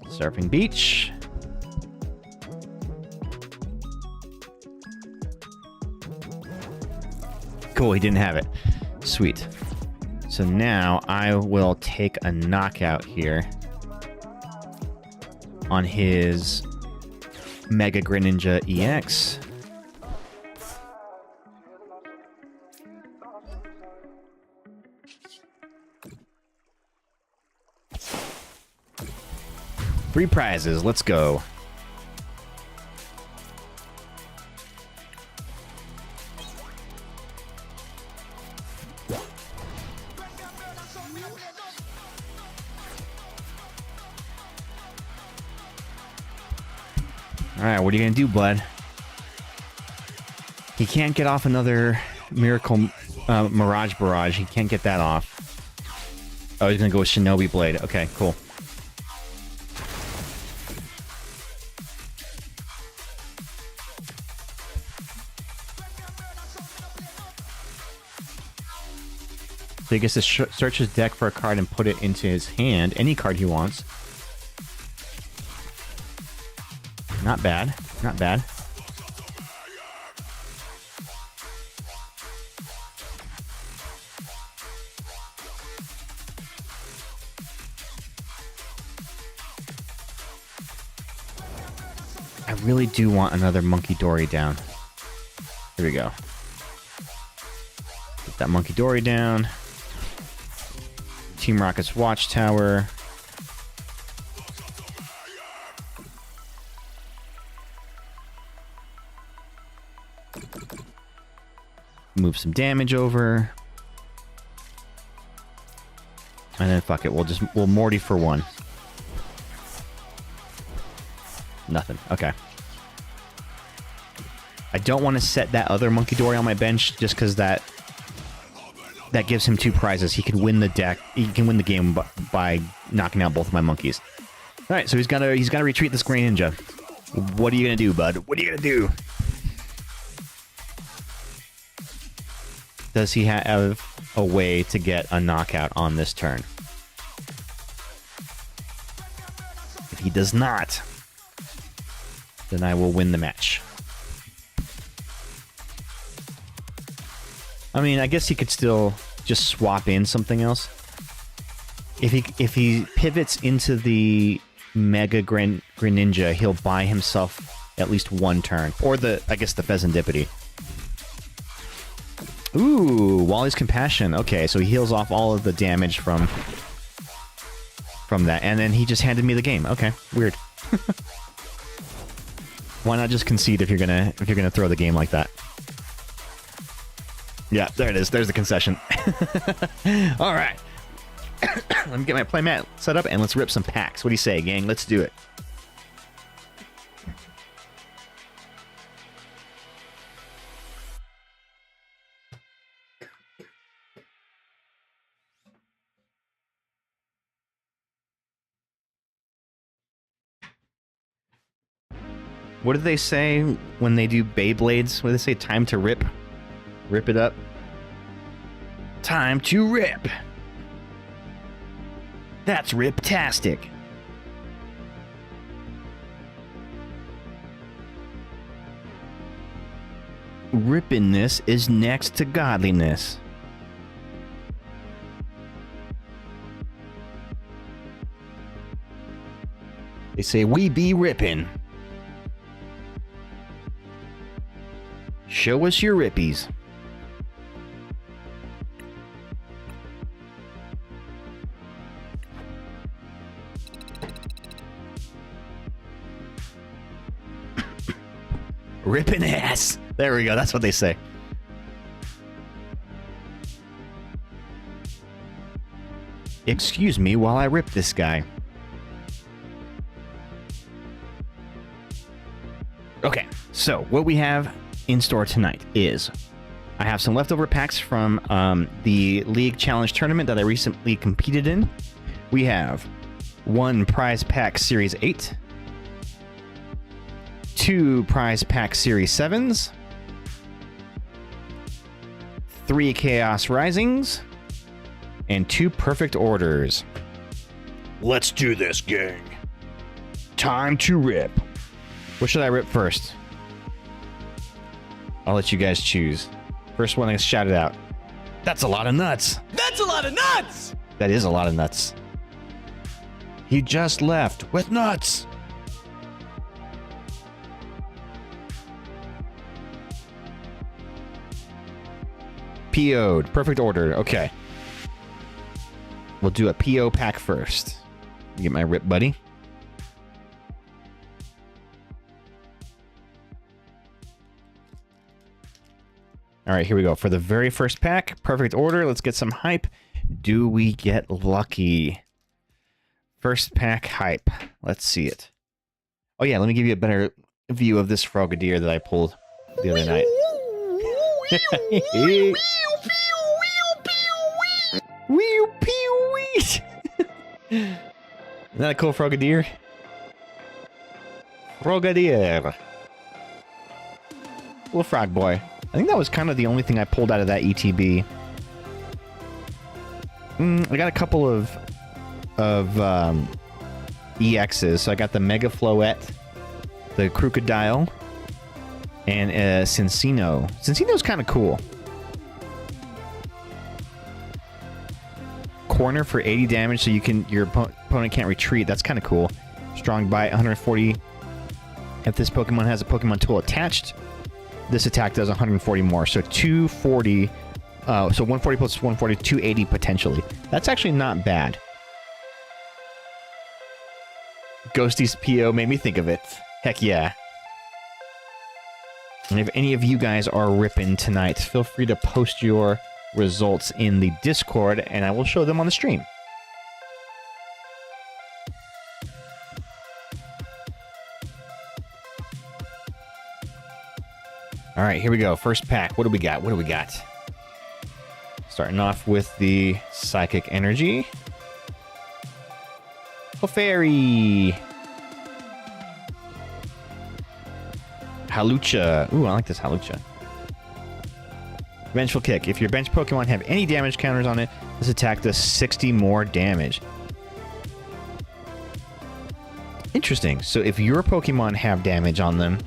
Surfing Beach. Cool, he didn't have it. Sweet. So now I will take a knockout here on his Mega Greninja EX. 3 prizes. Let's go. Alright, what are you going to do, bud? He can't get off another Miracle Mirage Barrage. He can't get that off. Oh, he's going to go with Shinobi Blade. Okay, cool. So he gets to search his deck for a card and put it into his hand. Any card he wants. Not bad. Not bad. I really do want another Monkey Dory down. Here we go. Get that Monkey Dory down. Team Rocket's Watchtower. Move some damage over. And then fuck it, we'll Morty for 1. Nothing. Okay. I don't want to set that other Monkey Dory on my bench just because that gives him 2 prizes. He can win the deck. He can win the game by knocking out both of my monkeys. All right, so he's got to retreat this Grey Ninja. What are you gonna do, bud? What are you gonna do? Does he have a way to get a knockout on this turn? If he does not, then I will win the match. I mean, I guess he could still just swap in something else. If he pivots into the Mega Greninja, he'll buy himself at least 1 turn. Or I guess the Pheasantipity. Ooh, Wally's Compassion. Okay, so he heals off all of the damage from that, and then he just handed me the game. Okay, weird. Why not just concede if you're gonna throw the game like that? Yeah, there it is. There's the concession. All right. Let me get my playmat set up and let's rip some packs. What do you say, gang? Let's do it. What do they say when they do Beyblades? What do they say? Time to rip? Rip it up? Time to rip! That's riptastic! Rippiness is next to godliness. They say we be rippin'. Show us your rippies. Rippin' ass. There we go. That's what they say. Excuse me while I rip this guy. Okay, so what we have in store tonight is I have some leftover packs from the League Challenge tournament that I recently competed in. We have 1 prize pack Series 8, 2 prize pack Series 7s, 3 Chaos Risings, and 2 Perfect Orders. Let's do this, gang. Time to rip. What should I rip first? I'll let you guys choose. First one, I shout it out. That's a lot of nuts. That's a lot of nuts! That is a lot of nuts. He just left with nuts. PO'd. Perfect order. Okay. We'll do a PO pack first. Get my rip buddy. All right, here we go. For the very first pack, perfect order. Let's get some hype. Do we get lucky? First pack hype. Let's see it. Oh yeah, let me give you a better view of this Frogadier that I pulled the other night. Isn't that a cool Frogadier? Frogadier. Little frog boy. I think that was kind of the only thing I pulled out of that ETB. I got a couple of EXs. So I got the Mega Floette, the Crocodile, and Cincino. Cincino's kind of cool. Corner for 80 damage, so your opponent can't retreat. That's kind of cool. Strong bite, 140. If this Pokemon has a Pokemon tool attached, this attack does 140 more. So 240. So 140 plus 140, 280 potentially. That's actually not bad. Ghosty's PO made me think of it. Heck yeah. And if any of you guys are ripping tonight, feel free to post your results in the Discord, and I will show them on the stream. All right, here we go. First pack. What do we got? What do we got? Starting off with the Psychic Energy. Clefairy. Halucha. Ooh, I like this Halucha. Vengeful Kick. If your bench Pokemon have any damage counters on it, this attack does 60 more damage. Interesting. So if your Pokemon have damage on them,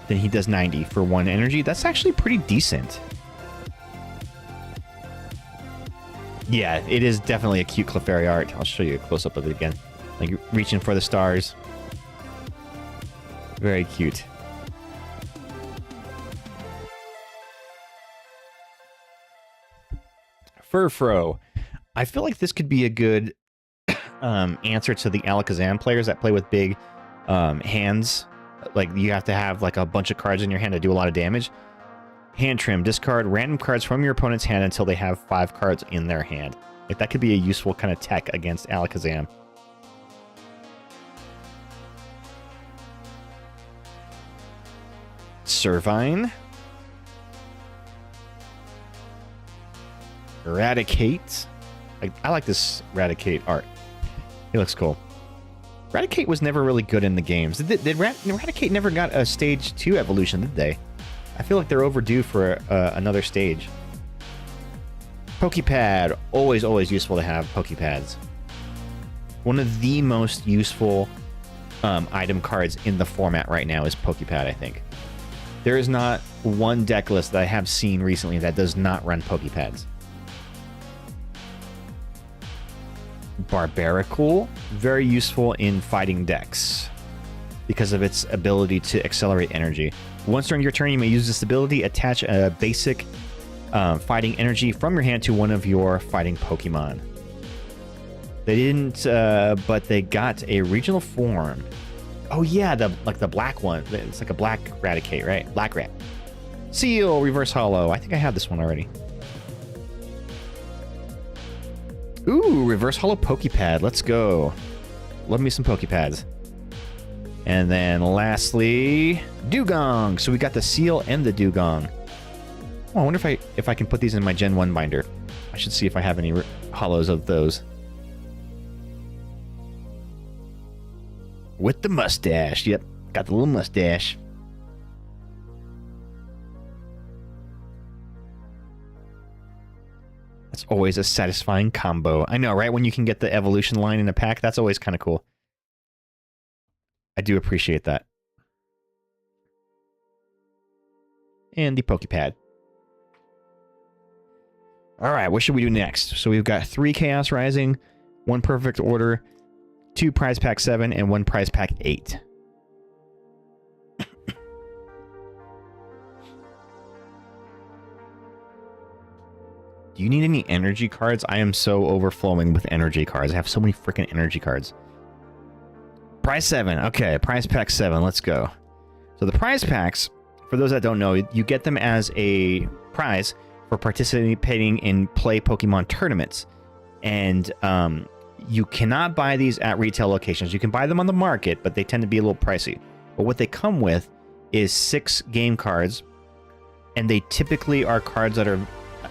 then he does 90 for 1 energy. That's actually pretty decent. Yeah, it is definitely a cute Clefairy art. I'll show you a close-up of it again. Like, reaching for the stars. Very cute. Furfro. I feel like this could be a good answer to the Alakazam players that play with big hands. Like, you have to have like a bunch of cards in your hand to do a lot of damage. Hand Trim. Discard random cards from your opponent's hand until they have 5 cards in their hand. Like, that could be a useful kind of tech against Alakazam. Servine. Eradicate. I like this Eradicate art. He looks cool. Eradicate was never really good in the games. Did Eradicate never got a stage 2 evolution, did they? I feel like they're overdue for another stage. Pokepad. Always, always useful to have Pokepads. One of the most useful item cards in the format right now is Pokepad, I think. There is not one deck list that I have seen recently that does not run Pokepads. Barbaracool. Very useful in fighting decks because of its ability to accelerate energy. Once during your turn, you may use this ability, attach a basic fighting energy from your hand to one of your fighting Pokemon. They didn't, but they got a regional form. Oh yeah, the black one. It's like a black Raticate, right? Black Rat. Seal, Reverse Hollow. I think I have this one already. Ooh, Reverse Hollow Pokepad. Let's go. Love me some Pokepads. And then lastly, Dugong. So we got the Seal and the Dugong. Oh, I wonder if I can put these in my Gen 1 binder. I should see if I have any hollows of those. With the mustache. Yep, got the little mustache. That's always a satisfying combo. I know, right? When you can get the evolution line in a pack, that's always kind of cool. I do appreciate that. And the Pokepad. Alright, what should we do next? So we've got 3 Chaos Rising, 1 Perfect Order, 2 Prize Pack 7, and 1 Prize Pack 8. Do you need any energy cards? I am so overflowing with energy cards. I have so many freaking energy cards. Prize 7. Okay, Prize Pack 7. Let's go. So the prize packs For those that don't know, you get them as a prize for participating in Play Pokemon tournaments. And you cannot buy these at retail locations. You can buy them on the market, but they tend to be a little pricey. But what they come with is 6 game cards, and they typically are cards that are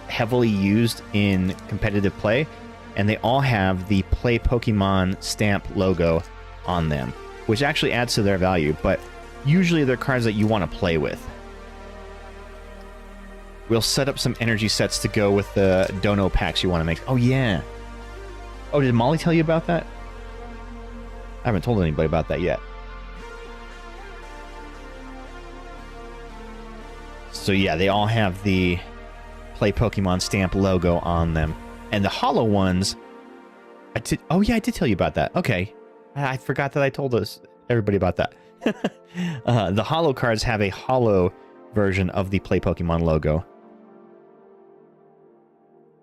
heavily used in competitive play, and they all have the Play Pokemon stamp logo on them, which actually adds to their value, but usually they're cards that you want to play with. We'll set up some energy sets to go with the dono packs you want to make. Oh, yeah. Oh, did Molly tell you about that? I haven't told anybody about that yet. So yeah, they all have the Play Pokemon stamp logo on them. And the hollow ones, oh yeah, I did tell you about that. Okay. I forgot that I told everybody about that. The hollow cards have a hollow version of the Play Pokemon logo.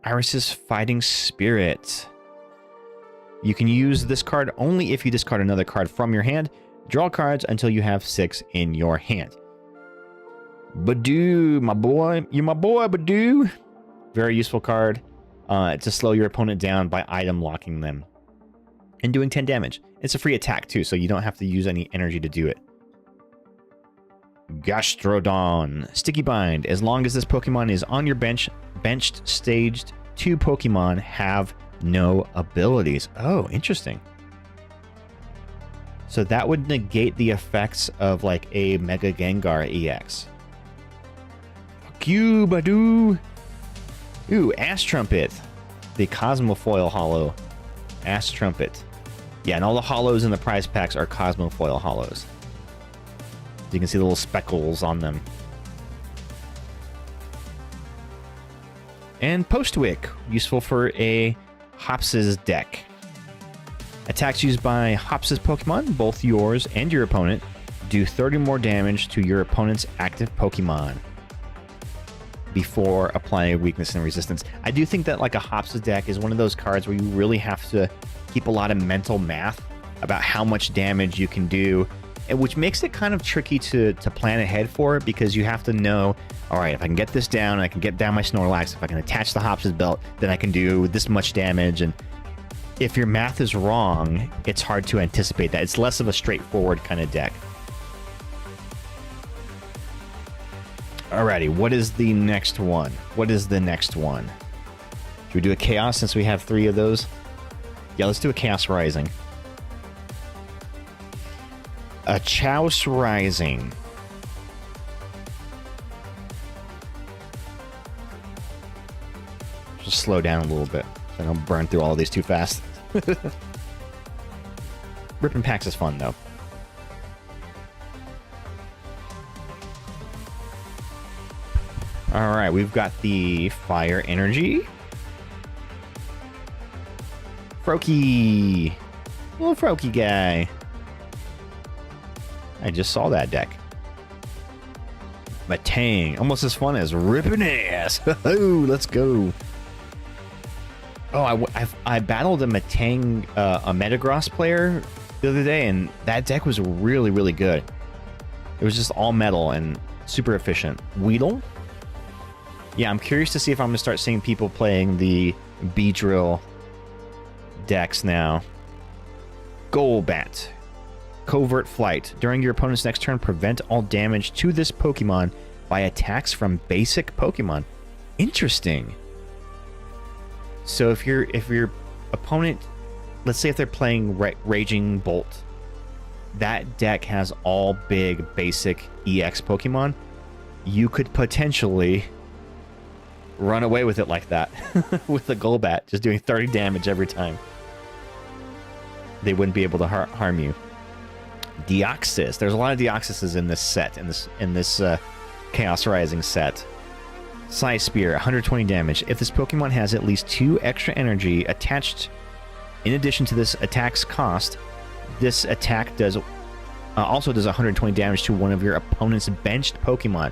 Iris's Fighting Spirit. You can use this card only if you discard another card from your hand. Draw cards until you have 6 in your hand. Badoo, my boy. You're my boy, Badoo. Very useful card to slow your opponent down by item locking them. And doing 10 damage. It's a free attack too, so you don't have to use any energy to do it. Gastrodon. Sticky Bind. As long as this Pokemon is on your benched staged 2 Pokemon have no abilities. Oh, interesting. So that would negate the effects of like a Mega Gengar EX. Fuck you, Badoo. Ooh, Ass Trumpet. The Cosmofoil Hollow. Ass Trumpet. Yeah, and all the hollows in the prize packs are Cosmofoil hollows. You can see the little speckles on them. And Postwick, useful for a Hops's deck. Attacks used by Hops's Pokemon, both yours and your opponent, do 30 more damage to your opponent's active Pokemon before applying weakness and resistance. I do think that like a Hops's deck is one of those cards where you really have to keep a lot of mental math about how much damage you can do, which makes it kind of tricky to plan ahead for, because you have to know, all right, if I can get this down, I can get down my Snorlax, if I can attach the Hops's belt, then I can do this much damage. And if your math is wrong, it's hard to anticipate that. It's less of a straightforward kind of deck. Alrighty, what is the next one? What is the next one? Should we do a Chaos since we have 3 of those? Yeah, let's do a Chaos Rising. A Chaos Rising. Just slow down a little bit. I don't burn through all of these too fast. Ripping packs is fun, though. Alright, we've got the Fire Energy. Froakie. Little Froakie guy. I just saw that deck. Matang. Almost as fun as ripping ass. Oh, let's go. Oh, I battled a Matang, a Metagross player the other day, and that deck was really, really good. It was just all metal and super efficient. Weedle. Yeah, I'm curious to see if I'm going to start seeing people playing the Beedrill decks now. Golbat. Covert Flight. During your opponent's next turn, prevent all damage to this Pokemon by attacks from basic Pokemon. Interesting. So if your opponent, let's say if they're playing Raging Bolt, that deck has all big basic EX Pokemon, you could potentially run away with it like that with the Golbat, just doing 30 damage every time. They wouldn't be able to harm you. Deoxys. There's a lot of Deoxyses in this set, in this Chaos Rising set. Scythe Spear, 120 damage. If this Pokemon has at least 2 extra energy attached in addition to this attack's cost, this attack also does 120 damage to one of your opponent's benched Pokemon.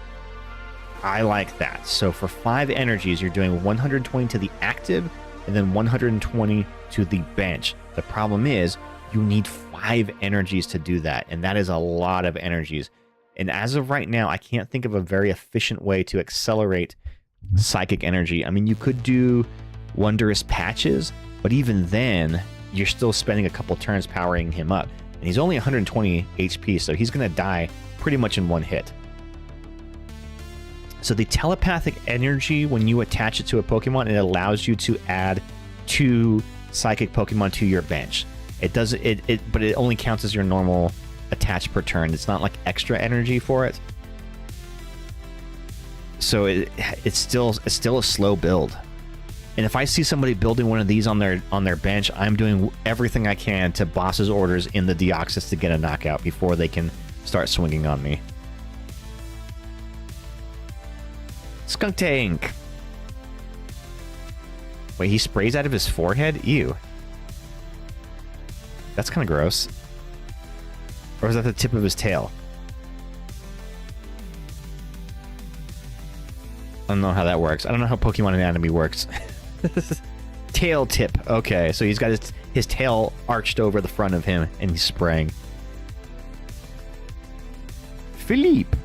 I like that. So for 5 energies, you're doing 120 to the active and then 120 to the bench. The problem is you need 5 energies to do that, and that is a lot of energies. And as of right now, I can't think of a very efficient way to accelerate psychic energy. I mean, you could do wondrous patches, but even then, you're still spending a couple turns powering him up. And he's only 120 HP, so he's going to die pretty much in one hit. So the telepathic energy, when you attach it to a Pokemon, it allows you to add 2 psychic Pokemon to your bench. It does but it only counts as your normal attach per turn. It's not like extra energy for it. So it's still a slow build. And if I see somebody building one of these on their bench, I'm doing everything I can to boss's orders in the Deoxys to get a knockout before they can start swinging on me. Skunk Tank. Wait, he sprays out of his forehead? Ew. That's kind of gross. Or is that the tip of his tail? I don't know how that works. I don't know how Pokemon anatomy works. Tail tip. Okay, so he's got his tail arched over the front of him, and he's spraying. Philippe.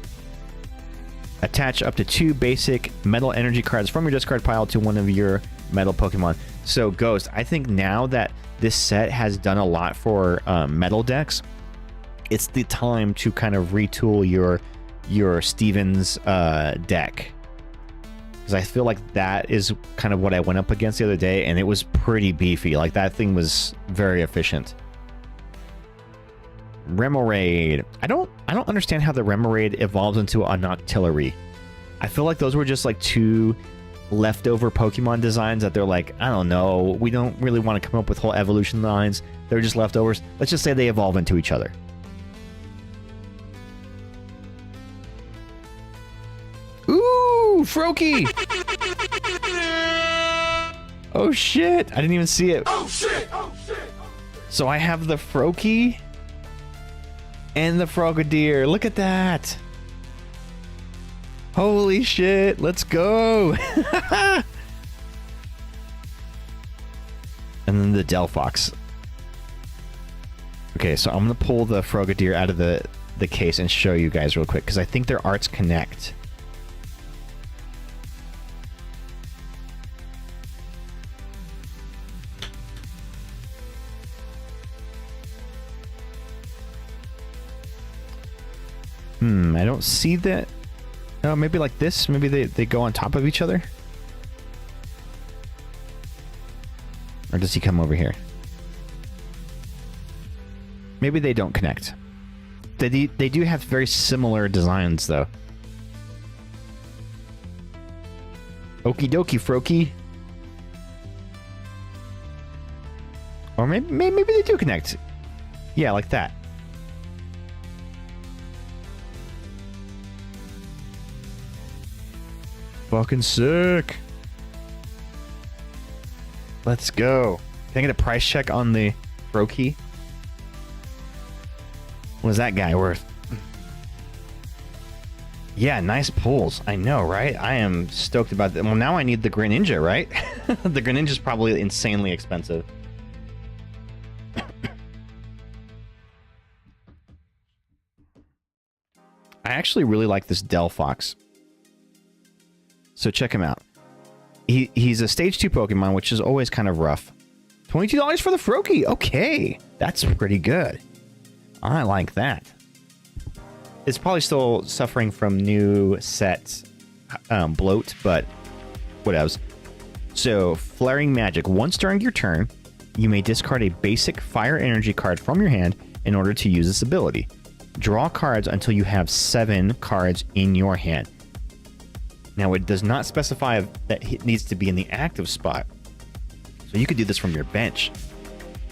Attach up to 2 basic metal energy cards from your discard pile to one of your metal Pokemon. So, Ghost, I think now that this set has done a lot for metal decks, it's the time to kind of retool your Stevens deck. Because I feel like that is kind of what I went up against the other day, and it was pretty beefy. Like, that thing was very efficient. Remoraid. I don't understand how the Remoraid evolves into a Noctillery. I feel like those were just like 2 leftover Pokemon designs that they're like, I don't know, we don't really want to come up with whole evolution lines. They're just leftovers. Let's just say they evolve into each other. Ooh, Froakie! Oh shit! I didn't even see it. Oh shit! Oh shit! So I have the Froakie and the Frogadier. Look at that! Holy shit! Let's go! And then the Delphox. Okay, so I'm gonna pull the Frogadier out of the case and show you guys real quick because I think their arts connect. I don't see that. Oh, maybe like this. Maybe they go on top of each other. Or does he come over here? Maybe they don't connect. They do have very similar designs, though. Okie dokie, Froakie. Or maybe they do connect. Yeah, like that. Fucking sick. Let's go. Can I get a price check on the Froakie? What is that guy worth? Yeah, nice pulls. I know, right? I am stoked about that. Well, now I need the Greninja, right? The Greninja's probably insanely expensive. I actually really like this Delphox. So check him out. He's a stage 2 Pokemon, which is always kind of rough. $22 for the Froakie. Okay, that's pretty good. I like that. It's probably still suffering from new set bloat, but whatevs. So, Flaring Magic. Once during your turn, you may discard a basic Fire Energy card from your hand in order to use this ability. Draw cards until you have 7 cards in your hand. Now, it does not specify that it needs to be in the active spot. So you could do this from your bench.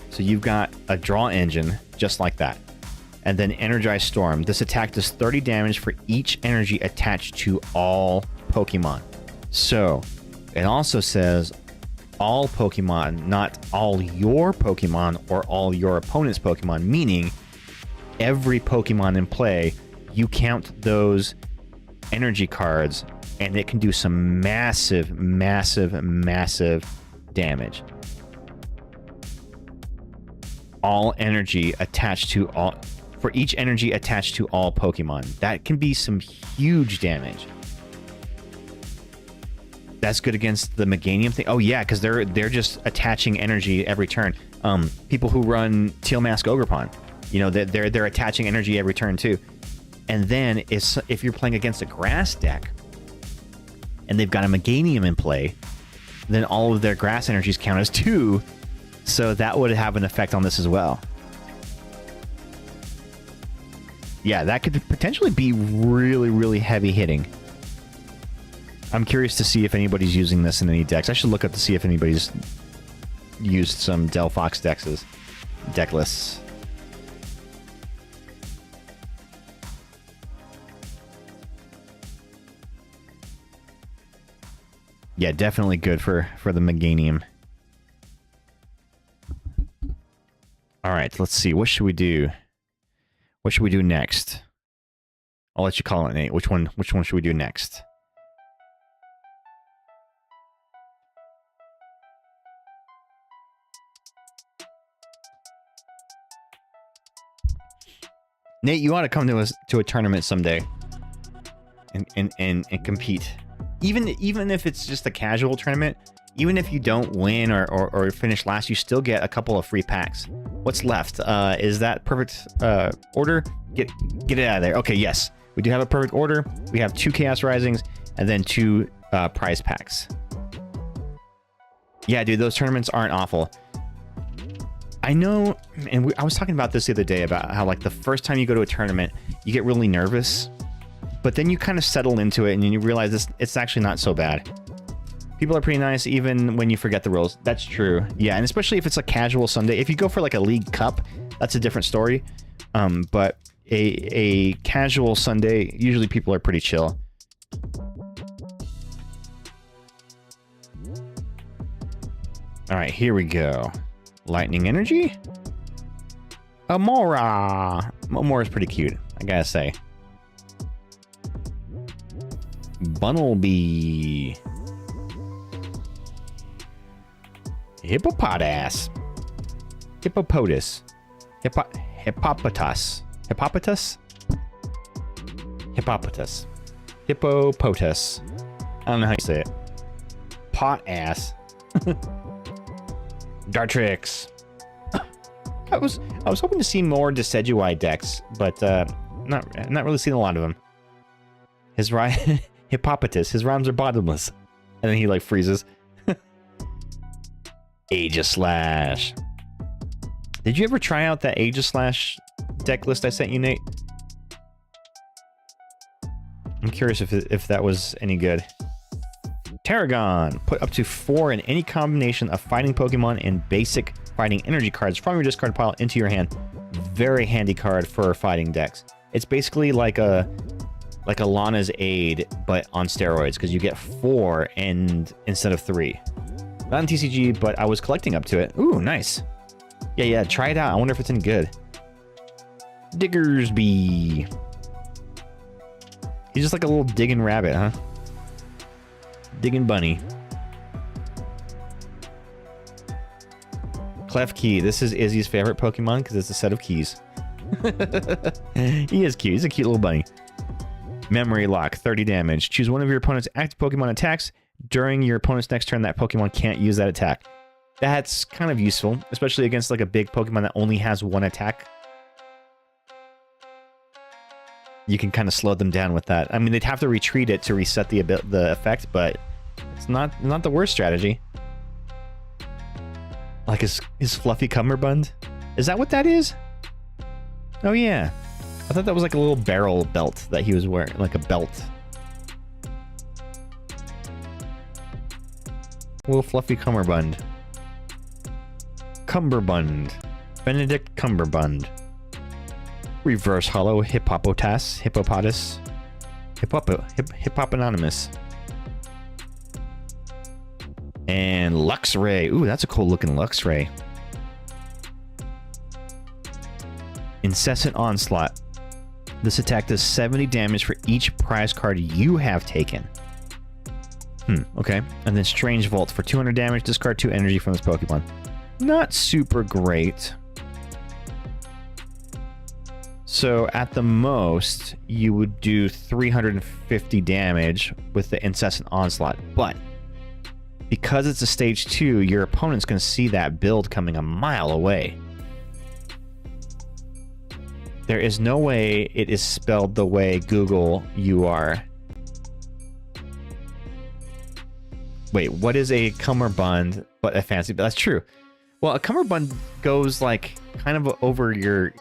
So you've got a draw engine, just like that. And then Energize Storm. This attack does 30 damage for each energy attached to all Pokemon. So, it also says all Pokemon, not all your Pokemon or all your opponent's Pokemon, meaning every Pokemon in play, you count those energy cards, and it can do some massive, massive, massive damage. All energy attached to all for each energy attached to all Pokemon. That can be some huge damage. That's good against the Meganium thing. Oh yeah, because they're just attaching energy every turn. People who run Teal Mask Ogerpon, you know, they're attaching energy every turn too. And then if you're playing against a grass deck and they've got a Meganium in play, then all of their grass energies count as 2. So that would have an effect on this as well. Yeah, that could potentially be really, really heavy hitting. I'm curious to see if anybody's using this in any decks. I should look up to see if anybody's used some Delphox deck lists. Yeah, definitely good for the Meganium. All right, let's see. What should we do? What should we do next? I'll let you call it, Nate. Which one should we do next? Nate, you ought to come to a tournament someday and compete. Even if it's just a casual tournament, even if you don't win or finish last, you still get a couple of free packs. What's left? Is that perfect order? Get it out of there. Okay, yes. We do have a perfect order. We have 2 Chaos Risings and then 2 prize packs. Yeah, dude, those tournaments aren't awful. I know, and I was talking about this the other day about how, like, the first time you go to a tournament, you get really nervous, but then you kind of settle into it and you realize it's actually not so bad. People are pretty nice even when you forget the rules. That's true. Yeah, and especially if it's a casual Sunday. If you go for like a League Cup, that's a different story. But a casual Sunday, usually people are pretty chill. All right, here we go. Lightning Energy? Amora! Amora's pretty cute, I gotta say. Bunnelby. Hippopotas. Hippopotas. Hippopotas. Hippopotas? Hippopotas. Hippopotas. I don't know how you say it. Pot ass. Dartrix. I was hoping to see more Decidueye decks, but not really seeing a lot of them. His Hippopotas. His rhymes are bottomless, and then he like freezes. Aegislash. Did you ever try out that Aegislash deck list I sent you, Nate? I'm curious if that was any good. Tarragon. Put up to 4 in any combination of fighting Pokemon and basic fighting energy cards from your discard pile into your hand. Very handy card for fighting decks. It's basically like a Lana's Aid, but on steroids, because you get 4 instead of 3. Not in TCG, but I was collecting up to it. Ooh, nice. Yeah, try it out. I wonder if it's any good. Diggersby. He's just like a little digging rabbit, huh? Digging bunny. Klefki. This is Izzy's favorite Pokemon because it's a set of keys. He is cute. He's a cute little bunny. Memory Lock. 30 damage. Choose one of your opponent's active Pokemon attacks. During your opponent's next turn, that Pokemon can't use that attack. That's kind of useful, especially against like a big Pokemon that only has 1 attack. You can kind of slow them down with that. I mean, they'd have to retreat it to reset the effect, but it's not the worst strategy. Like his fluffy cummerbund? Is that what that is? Oh yeah. I thought that was like a little barrel belt that he was wearing, like a belt. Little fluffy cummerbund. Cumberbund. Benedict Cumberbund. Reverse Hollow Hippopotas. Hippopotas. Hippoponymous. And Luxray. Ooh, that's a cool looking Luxray. Incessant Onslaught. This attack does 70 damage for each prize card you have taken. Okay. And then Strange Volt. For 200 damage, discard 2 energy from this Pokemon. Not super great. So at the most, you would do 350 damage with the Incessant Onslaught. But because it's a stage 2, your opponent's going to see that build coming a mile away. There is no way it is spelled the way Google you are. Wait, what is a cummerbund but a fancy? But that's true. Well, a cummerbund goes like kind of over your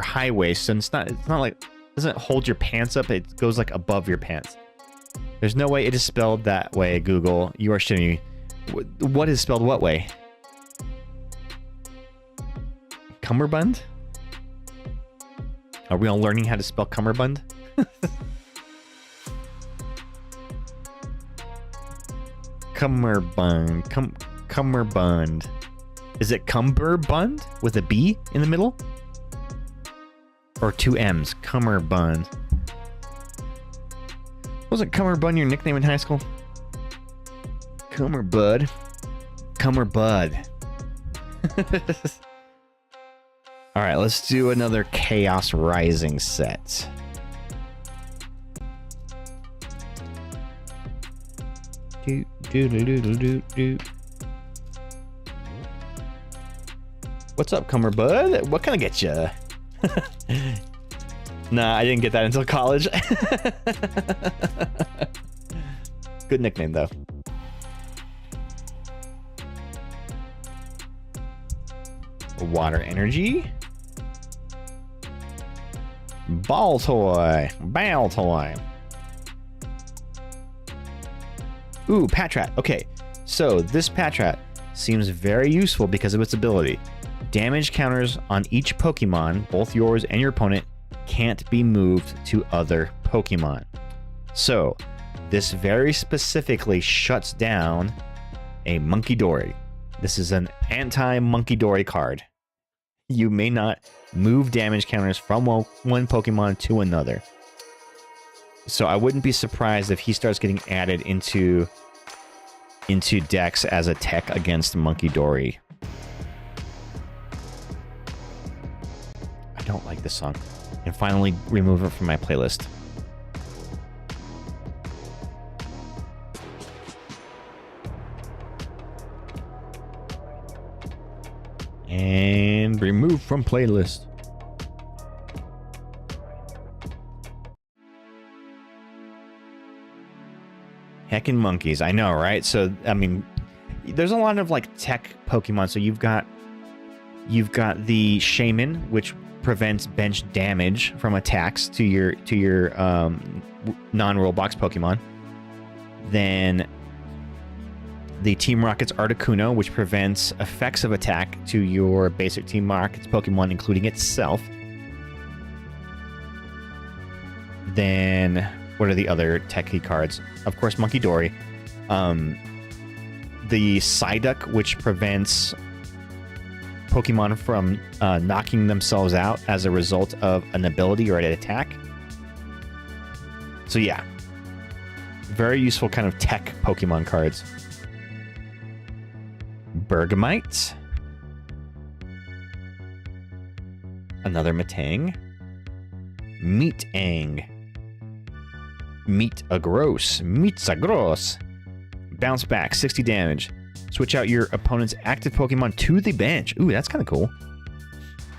high waist, and it's not like it doesn't hold your pants up. It goes like above your pants. There's no way it is spelled that way, Google. You are shitting me. What is spelled what way? Cummerbund? Are we all learning how to spell cummerbund? Cummerbund. Cummerbund. Is it cumberbund with a B in the middle? Or 2 M's? Cummerbund. Wasn't Cummerbund your nickname in high school? Cummerbud. Cummerbud. Alright, let's do another Chaos Rising set. Do, do, do, do, do, do. What's up, Cummerbud? What can I get you? Nah, I didn't get that until college. Good nickname, though. Water Energy. Ball Toy. Ball Toy. Ooh, Patrat. Okay, so this Patrat seems very useful because of its ability. Damage counters on each Pokemon, both yours and your opponent, can't be moved to other Pokemon. So, this very specifically shuts down a Munkidori. This is an anti-Munkidori card. You may not move damage counters from one Pokemon to another. So I wouldn't be surprised if he starts getting added into decks as a tech against Munkidori. I don't like this song. And finally remove it from my playlist. And remove from playlist. Heckin' monkeys, I know, right? So, I mean, there's a lot of like tech Pokemon. So you've got the Shaman, which prevents bench damage from attacks to your non-Roblox Pokemon. Then the Team Rocket's Articuno, which prevents effects of attack to your basic Team Rocket's Pokemon, including itself. Then, what are the other techie cards? Of course, Munkidori. The Psyduck, which prevents Pokemon from knocking themselves out as a result of an ability or an attack. So yeah, very useful kind of tech Pokemon cards. Bergamite. Another Metang. Meatang. Meetagros. Meetsagros. Bounce back, 60 damage. Switch out your opponent's active Pokemon to the bench. Ooh, that's kind of cool.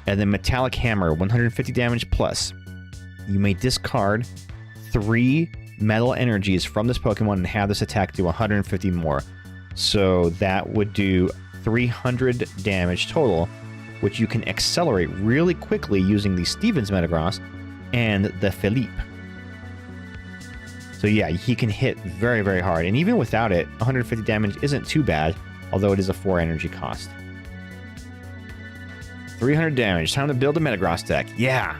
And then Metallic Hammer, 150 damage plus. You may discard 3 metal energies from this Pokemon and have this attack do 150 more. So that would do 300 damage total, which you can accelerate really quickly using the Stevens Metagross and the Philippe. So yeah, he can hit very, very hard. And even without it, 150 damage isn't too bad, although it is a 4 energy cost. 300 damage. Time to build a Metagross deck. Yeah,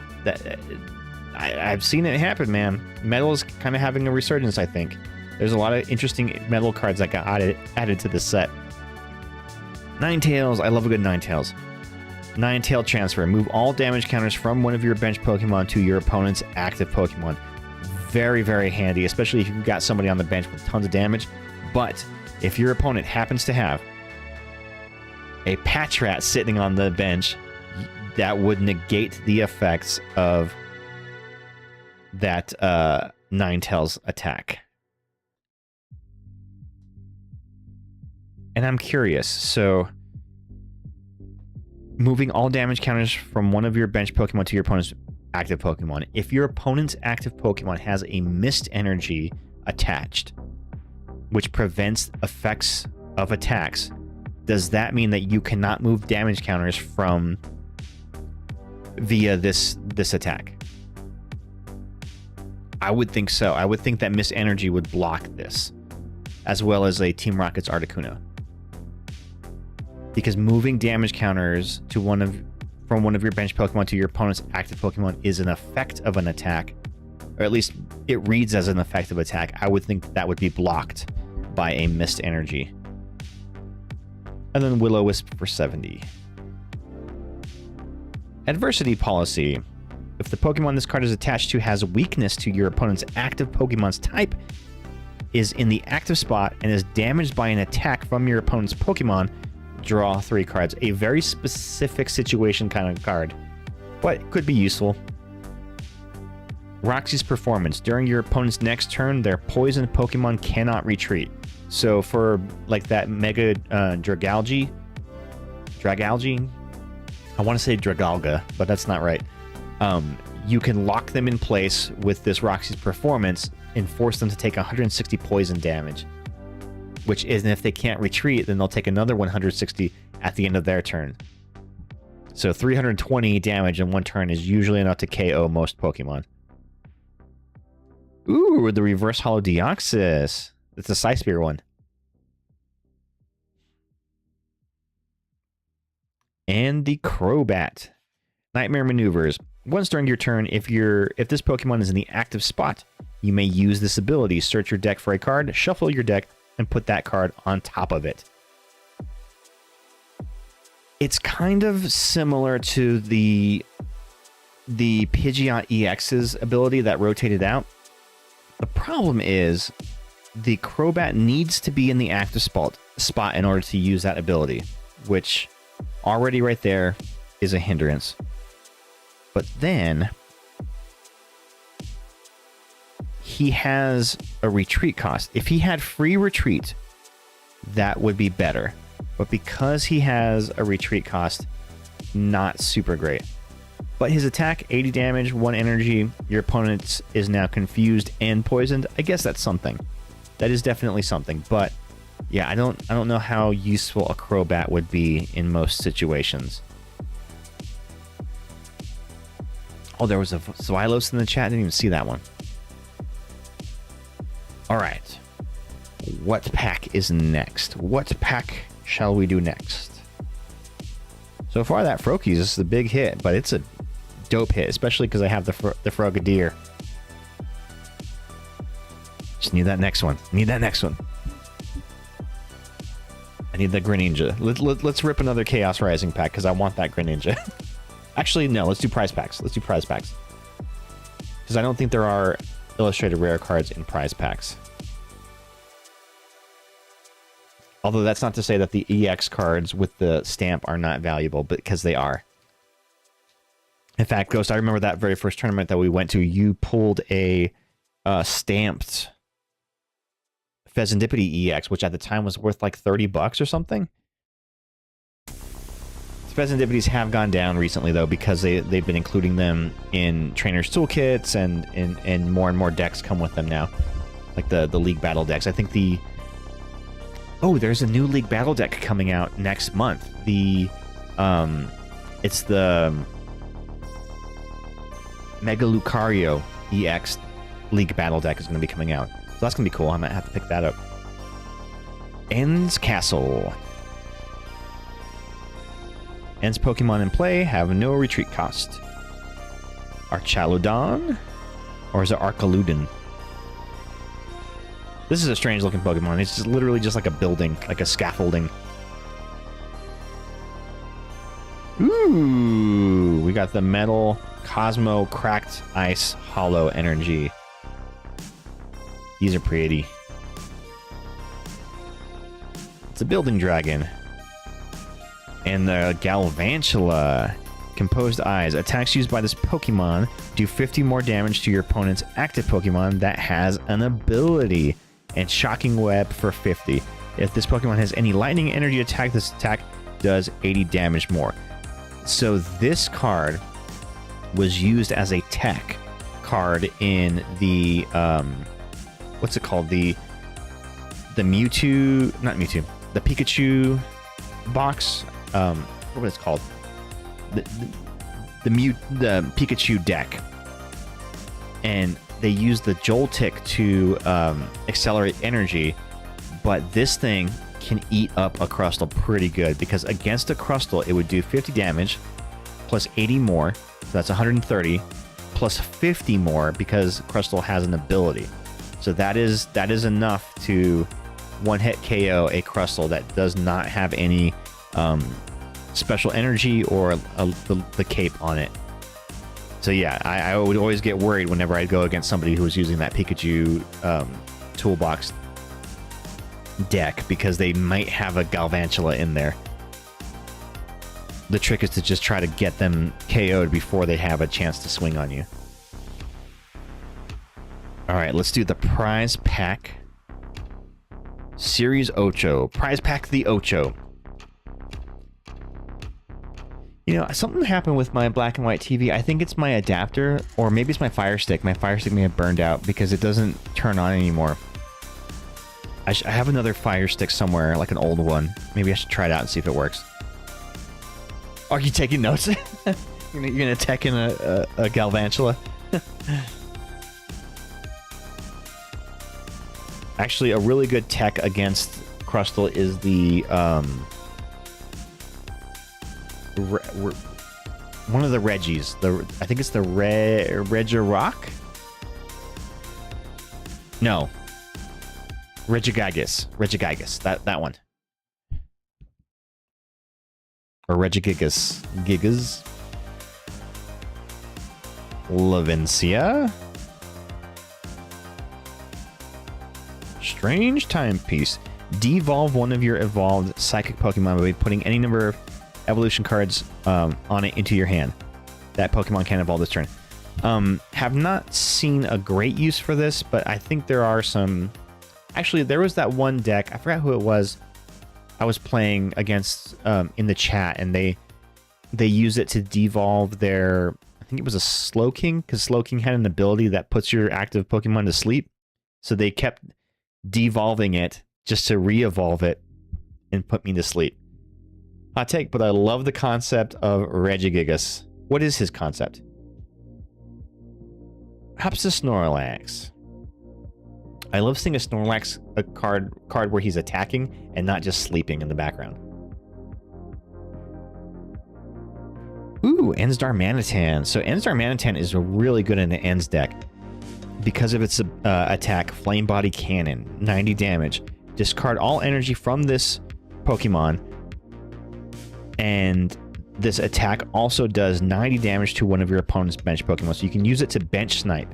I've seen it happen, man. Metal is kind of having a resurgence, I think. There's a lot of interesting metal cards that got added to this set. Ninetales. I love a good Ninetales. Ninetale transfer. Move all damage counters from one of your bench Pokemon to your opponent's active Pokemon. Very, very handy, especially if you've got somebody on the bench with tons of damage. But if your opponent happens to have a Patrat sitting on the bench, that would negate the effects of that Ninetales attack. And I'm curious, so moving all damage counters from one of your bench Pokemon to your opponent's active Pokemon. If your opponent's active Pokemon has a mist energy attached, which prevents effects of attacks, does that mean that you cannot move damage counters from via this attack? I would think so. I would think that mist energy would block this, as well as a Team Rocket's Articuno. Because moving damage counters to from one of your bench Pokemon to your opponent's active Pokemon is an effect of an attack, or at least it reads as an effective attack. I would think that would be blocked by a mist energy. And then Will-O-Wisp for 70. Adversity policy. If the Pokemon this card is attached to has weakness to your opponent's active Pokemon's type, is in the active spot, and is damaged by an attack from your opponent's Pokemon, draw 3 cards. A very specific situation kind of card, but could be useful. Roxy's performance. During your opponent's next turn, their poisoned Pokemon cannot retreat. So for like that Mega Dragalge, I want to say Dragalga, but that's not right. You can lock them in place with this Roxy's performance and force them to take 160 poison damage. Which is, and if they can't retreat, then they'll take another 160 at the end of their turn. So 320 damage in one turn is usually enough to KO most Pokemon. Ooh, the Reverse Hollow Deoxys. It's a Psyspear one. And the Crobat. Nightmare Maneuvers. Once during your turn, if this Pokemon is in the active spot, you may use this ability. Search your deck for a card, shuffle your deck, and put that card on top of it. It's kind of similar to the Pidgeot EX's ability that rotated out. The problem is the Crobat needs to be in the active spot in order to use that ability, which already right there is a hindrance. But then he has a retreat cost. If he had free retreat, that would be better. But because he has a retreat cost, not super great. But his attack, 80 damage, 1 energy, your opponent is now confused and poisoned. I guess that's something. That is definitely something. But yeah, I don't know how useful a Crobat would be in most situations. Oh, there was a Xylos in the chat. I didn't even see that one. All right. What pack is next? What pack shall we do next? So far, that Froakies is the big hit, but it's a dope hit, especially because I have the Frogadier. Just need that next one. I need the Greninja. Let's rip another Chaos Rising pack because I want that Greninja. Actually, no. Let's do prize packs. Because I don't think there are illustrated rare cards in prize packs. Although that's not to say that the EX cards with the stamp are not valuable, but because they are. In fact, Ghost, I remember that very first tournament that we went to, you pulled a stamped Fezandipity EX, which at the time was worth like $30 or something. Fezandipities have gone down recently, though, because they've been including them in trainers' toolkits, and more decks come with them now. Like the League Battle decks. I think there's a new League Battle deck coming out next month. It's the Mega Lucario EX League Battle deck is going to be coming out. So that's going to be cool. I might have to pick that up. Ends Castle. Ends Pokemon in play have no retreat cost. Archaludon? Or is it Archaludon? This is a strange looking Pokemon. It's just literally just like a building, like a scaffolding. Ooh, we got the Metal Cosmo Cracked Ice Hollow Energy. These are pretty. It's a building dragon. And the Galvantula. Composed Eyes. Attacks used by this Pokemon do 50 more damage to your opponent's active Pokemon that has an ability. And Shocking Web for 50. If this Pokemon has any lightning energy attack, this attack does 80 damage more. So this card was used as a tech card in the what's it called? The Mewtwo, not Mewtwo, the Pikachu box. What was it called? The Pikachu deck. And they use the Joltik to accelerate energy, but this thing can eat up a Crustle pretty good, because against a Crustle it would do 50 damage plus 80 more, so that's 130, plus 50 more because Crustle has an ability. So that is enough to one-hit KO a Crustle that does not have any special energy or the cape on it. So yeah, I would always get worried whenever I'd go against somebody who was using that Pikachu toolbox deck, because they might have a Galvantula in there. The trick is to just try to get them KO'd before they have a chance to swing on you. Alright, let's do the prize pack. Series Ocho. Prize pack the Ocho. You know, something happened with my black and white TV. I think it's my adapter, or maybe it's my Fire Stick. My Fire Stick may have burned out because it doesn't turn on anymore. I have another Fire Stick somewhere, like an old one. Maybe I should try it out and see if it works. Are you taking notes? You're gonna tech in a Galvantula? Actually, a really good tech against Crustle is the one of the Reggies. I think it's the Regirock? No. Regigigas. That one. Or Regigigas. Gigas. Lavencia. Strange Timepiece. Devolve one of your evolved psychic Pokemon by putting any number of evolution cards on it into your hand. That Pokemon can evolve this turn. Have not seen a great use for this, but I think there are some... Actually, there was that one deck, I forgot who it was, I was playing against in the chat, and they use it to devolve their... I think it was a Slowking, because Slowking had an ability that puts your active Pokemon to sleep. So they kept devolving it just to re-evolve it and put me to sleep. Hot take, but I love the concept of Regigigas. What is his concept? Perhaps a Snorlax. I love seeing a Snorlax card where he's attacking and not just sleeping in the background. Ooh, Ensdar Manitan. So Ensdar Manitan is really good in the Ens deck because of its attack, Flame Body Cannon, 90 damage. Discard all energy from this Pokemon, and this attack also does 90 damage to one of your opponent's bench Pokemon, so you can use it to bench snipe.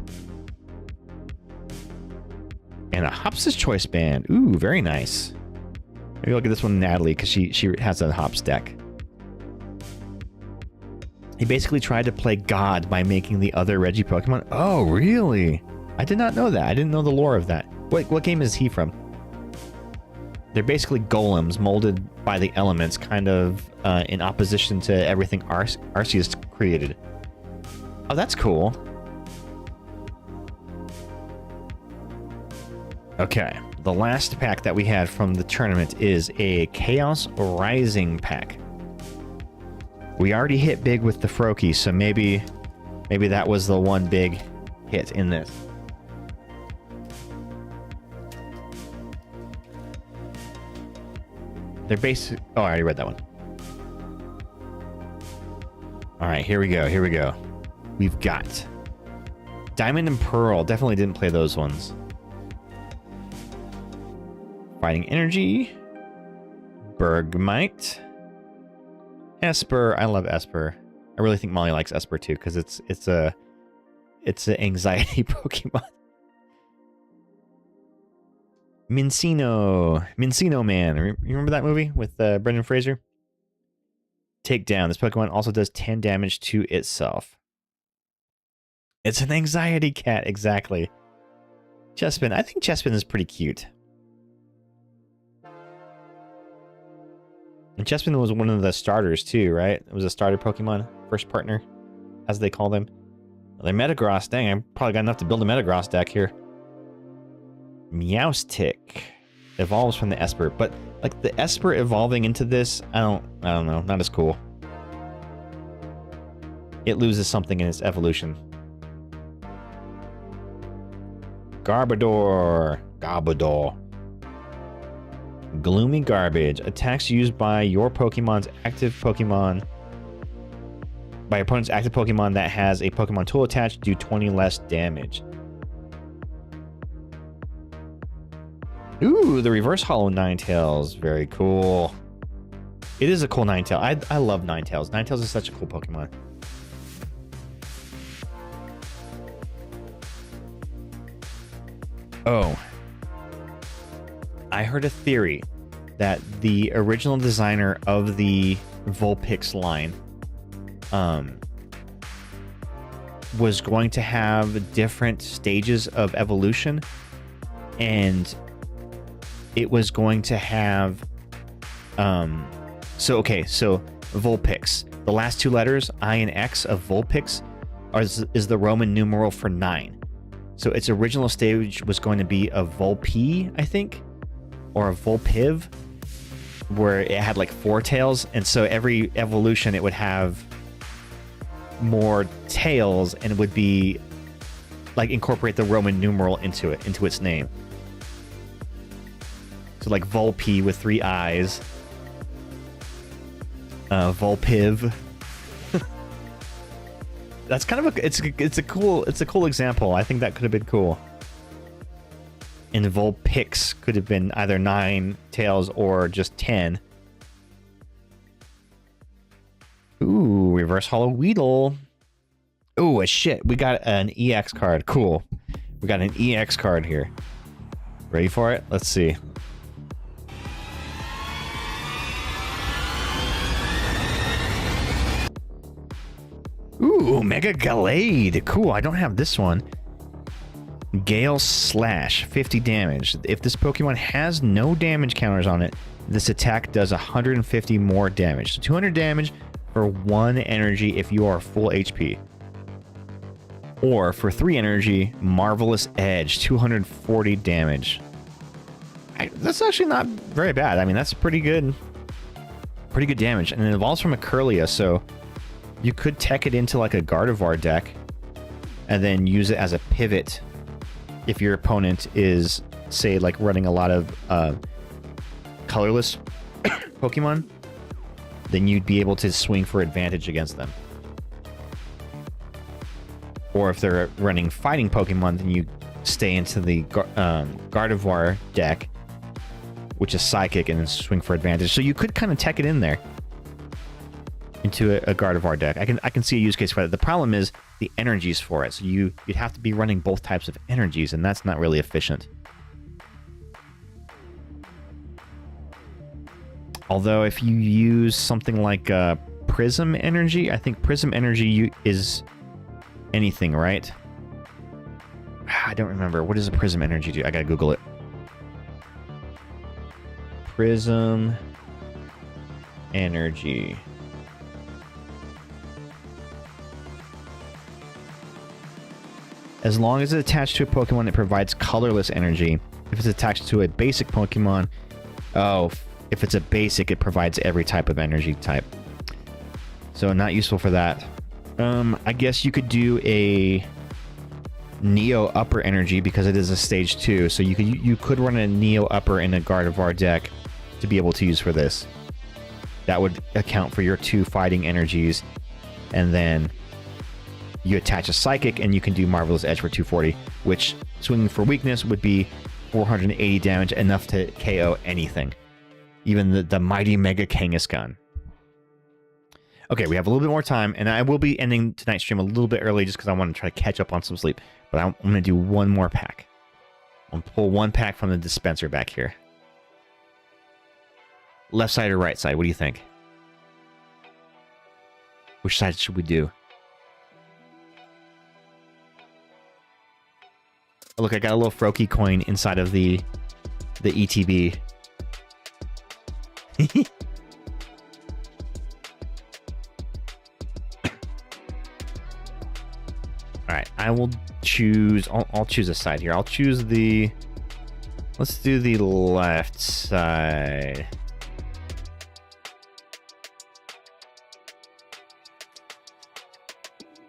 And a Hops's Choice Band. Ooh, very nice. Maybe I'll get this one to Natalie, because she has a Hops deck. He basically tried to play God by making the other Reggie Pokemon. Oh, really? I did not know that. I didn't know the lore of that. What game is he from? They're basically golems molded by the elements, kind of in opposition to everything Arceus created. Oh, that's cool. Okay, the last pack that we had from the tournament is a Chaos Rising pack. We already hit big with the Froakie, so maybe that was the one big hit in this. They're basic. Oh, I already read that one. All right, here we go. We've got Diamond and Pearl. Definitely didn't play those ones. Fighting Energy. Bergmite. Esper. I love Esper. I really think Molly likes Esper too, because it's an anxiety Pokemon. Mincino Man. You remember that movie with Brendan Fraser? Takedown. This Pokemon also does 10 damage to itself. It's an anxiety cat, exactly. Chespin. I think Chespin is pretty cute. And Chespin was one of the starters too, right? It was a starter Pokemon, first partner, as they call them. They're Metagross. Dang, I probably got enough to build a Metagross deck here. Meowstic evolves from the Esper, but like the Esper evolving into this, I don't know, not as cool. It loses something in its evolution. Garbodor. Gloomy Garbage. Attacks used by your Pokemon's active Pokemon. By your opponent's active Pokemon that has a Pokemon tool attached, do 20 less damage. Ooh, the reverse hollow Ninetales. Very cool. It is a cool Ninetale. I love Ninetales. Ninetales is such a cool Pokemon. Oh. I heard a theory that the original designer of the Vulpix line was going to have different stages of evolution, and it was going to have so Vulpix, the last two letters I and X of Vulpix is the Roman numeral for 9. So its original stage was going to be a Vulpee, I think, or a Vulpiv, where it had like 4 tails, and so every evolution it would have more tails, and it would be like incorporate the Roman numeral into its name. So like Vulpee with 3 eyes, Vulpiv. That's kind of it's a cool example. I think that could have been cool. And Vulpix could have been either 9 tails or just 10. Ooh, reverse hollow Weedle. Ooh, a shit. We got an EX card. Cool. We got an EX card here. Ready for it? Let's see. Ooh, Mega Gallade. Cool. I don't have this one. Gale Slash, 50 damage. If this Pokemon has no damage counters on it, this attack does 150 more damage. So 200 damage for 1 energy if you are full HP. Or for 3 energy, Marvelous Edge, 240 damage. That's actually not very bad. I mean, that's pretty good damage. And it evolves from a Curlia, so you could tech it into like a Gardevoir deck and then use it as a pivot if your opponent is, say, like running a lot of colorless Pokemon. Then you'd be able to swing for advantage against them. Or if they're running fighting Pokemon, then you stay into the Gardevoir deck, which is Psychic, and then swing for advantage. So you could kind of tech it in there into a Gardevoir deck. I can see a use case for that. The problem is the energies for it. So you'd have to be running both types of energies, and that's not really efficient. Although if you use something like Prism Energy, I think Prism Energy is anything, right? I don't remember. What does a Prism Energy do? I gotta Google it. Prism Energy. As long as it's attached to a Pokemon, it provides colorless energy. If it's attached to a basic Pokemon, if it's a basic, it provides every type of energy type. So not useful for that. I guess you could do a Neo Upper Energy because it is a stage 2. So you could run a Neo Upper in a Gardevoir deck to be able to use for this. That would account for your 2 fighting energies, and then you attach a Psychic and you can do Marvelous Edge for 240, which swinging for weakness would be 480 damage, enough to KO anything. Even the mighty Mega Kangaskhan. Okay, we have a little bit more time, and I will be ending tonight's stream a little bit early just because I want to try to catch up on some sleep. But I'm going to do one more pack. I'm going to pull 1 pack from the dispenser back here. Left side or right side? What do you think? Which side should we do? Oh, look, I got a little Froakie coin inside of the ETB. Alright, I will choose... I'll choose a side here. I'll choose the... Let's do the left side.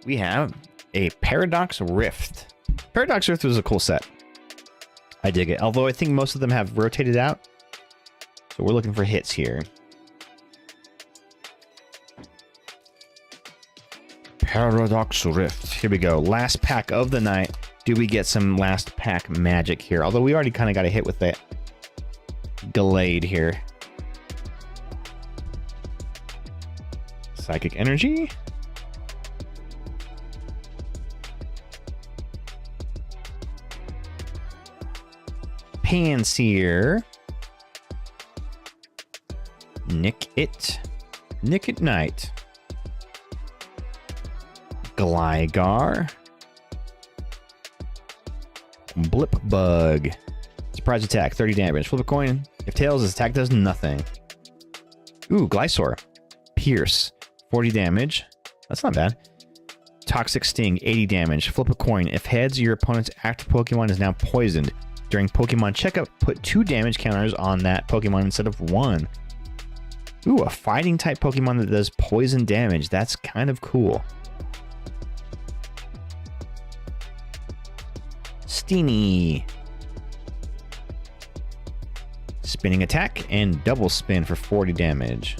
We have a Paradox Rift. Paradox Rift was a cool set. I dig it. Although I think most of them have rotated out. So we're looking for hits here. Paradox Rift. Here we go. Last pack of the night. Do we get some last pack magic here? Although we already kind of got a hit with that Gallade here. Psychic Energy. Panseer. Nickit Knight. Gligar. Blip Bug. Surprise attack, 30 damage. Flip a coin. If tails, his attack does nothing. Ooh, Glysaur. Pierce, 40 damage. That's not bad. Toxic Sting, 80 damage. Flip a coin. If heads, your opponent's active Pokemon is now poisoned. During Pokemon checkup, put 2 damage counters on that Pokemon instead of 1. Ooh, a fighting type Pokemon that does poison damage. That's kind of cool. Steenie. Spinning attack and double spin for 40 damage.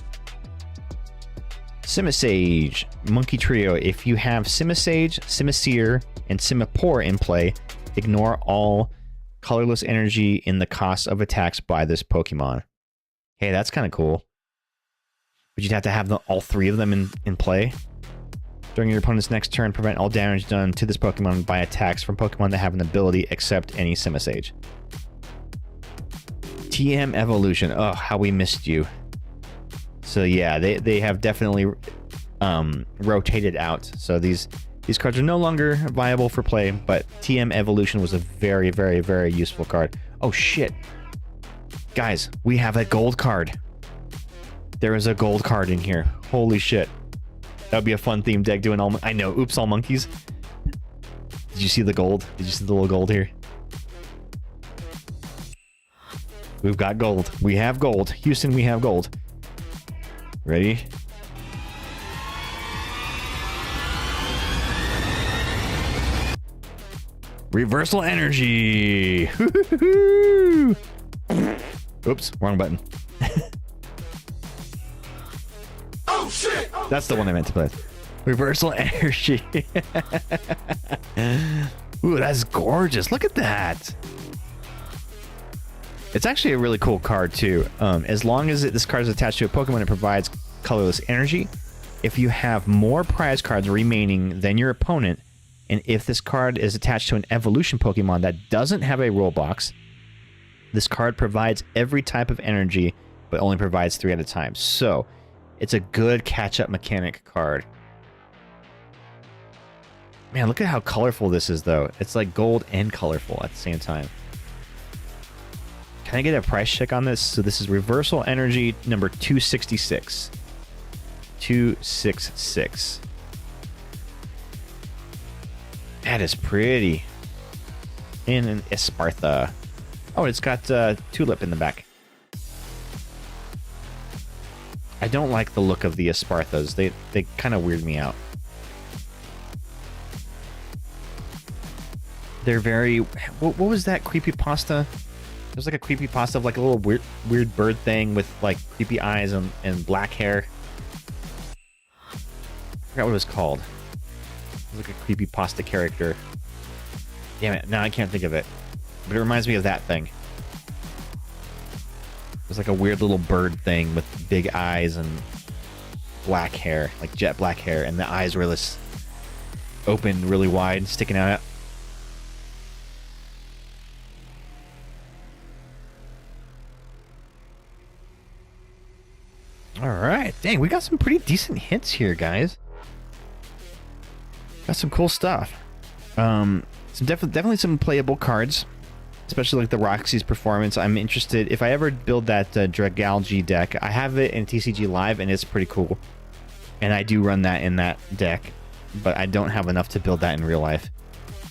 Simisage. Monkey Trio. If you have Simisage, Simisear, and Simipour in play, ignore all colorless energy in the cost of attacks by this Pokemon. Hey, that's kind of cool. But you'd have to have all 3 of them in play. During your opponent's next turn, prevent all damage done to this Pokemon by attacks from Pokemon that have an ability except any Simisage. TM Evolution. Oh, how we missed you. So yeah, they have definitely rotated out. So these cards are no longer viable for play, but TM Evolution was a very, very, very useful card. Oh shit. Guys, we have a gold card. There is a gold card in here. Holy shit. That would be a fun theme deck doing all... I know. Oops, all monkeys. Did you see the gold? Did you see the little gold here? We've got gold. We have gold. Houston, we have gold. Ready? Reversal Energy! Oops, wrong button. Oh shit! That's the one I meant to play. Reversal Energy. Ooh, that's gorgeous. Look at that. It's actually a really cool card, too. As long as this card is attached to a Pokemon, it provides colorless energy. If you have more prize cards remaining than your opponent, and if this card is attached to an evolution Pokemon that doesn't have a rule box, this card provides every type of energy, but only provides 3 at a time. So, it's a good catch-up mechanic card. Man, look at how colorful this is, though. It's like gold and colorful at the same time. Can I get a price check on this? So this is Reversal Energy number 266. 266. That is pretty. And an Espartha. Oh, it's got Tulip in the back. I don't like the look of the Esparthas. They kind of weird me out. They're very... What was that creepypasta? There's like a creepypasta of like a little weird bird thing with like creepy eyes and black hair. I forgot what it was called. It was like a creepypasta character. Damn it, now I can't think of it. But it reminds me of that thing. It was like a weird little bird thing with big eyes and black hair, like jet black hair, and the eyes were this open really wide, sticking out. All right, dang, we got some pretty decent hits here, guys. Got some cool stuff. Some definitely some playable cards, especially like the Roxy's Performance. I'm interested if I ever build that Dragalge deck. I have it in TCG Live and it's pretty cool, and I do run that in that deck, but I don't have enough to build that in real life.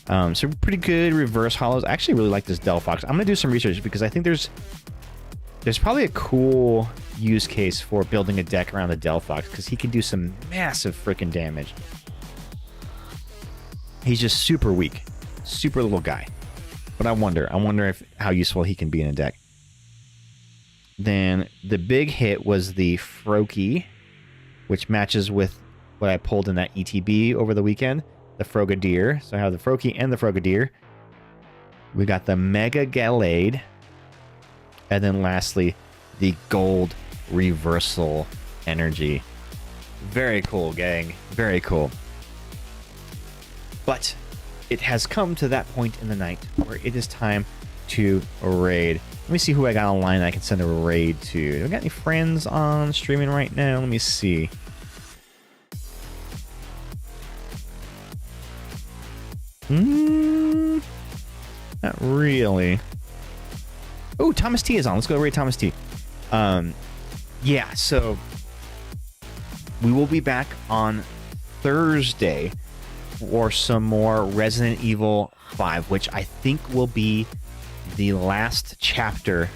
So pretty good reverse hollows. I actually really like this Delphox. I'm gonna do some research because I think there's probably a cool use case for building a deck around the Delphox because he can do some massive freaking damage. He's just super weak, super little guy. But I wonder if how useful he can be in a deck. Then the big hit was the Froakie, which matches with what I pulled in that ETB over the weekend, the Frogadier. So I have the Froakie and the Frogadier. We got the Mega Gallade. And then lastly, the Gold Reversal Energy. Very cool, gang. Very cool. But it has come to that point in the night where it is time to raid. Let me see who I got online I can send a raid to. Do I got any friends on streaming right now? Let me see. Not really. Oh, Thomas T is on. Let's go raid Thomas T. Yeah, so we will be back on Thursday for some more Resident Evil 5, which I think will be the last chapter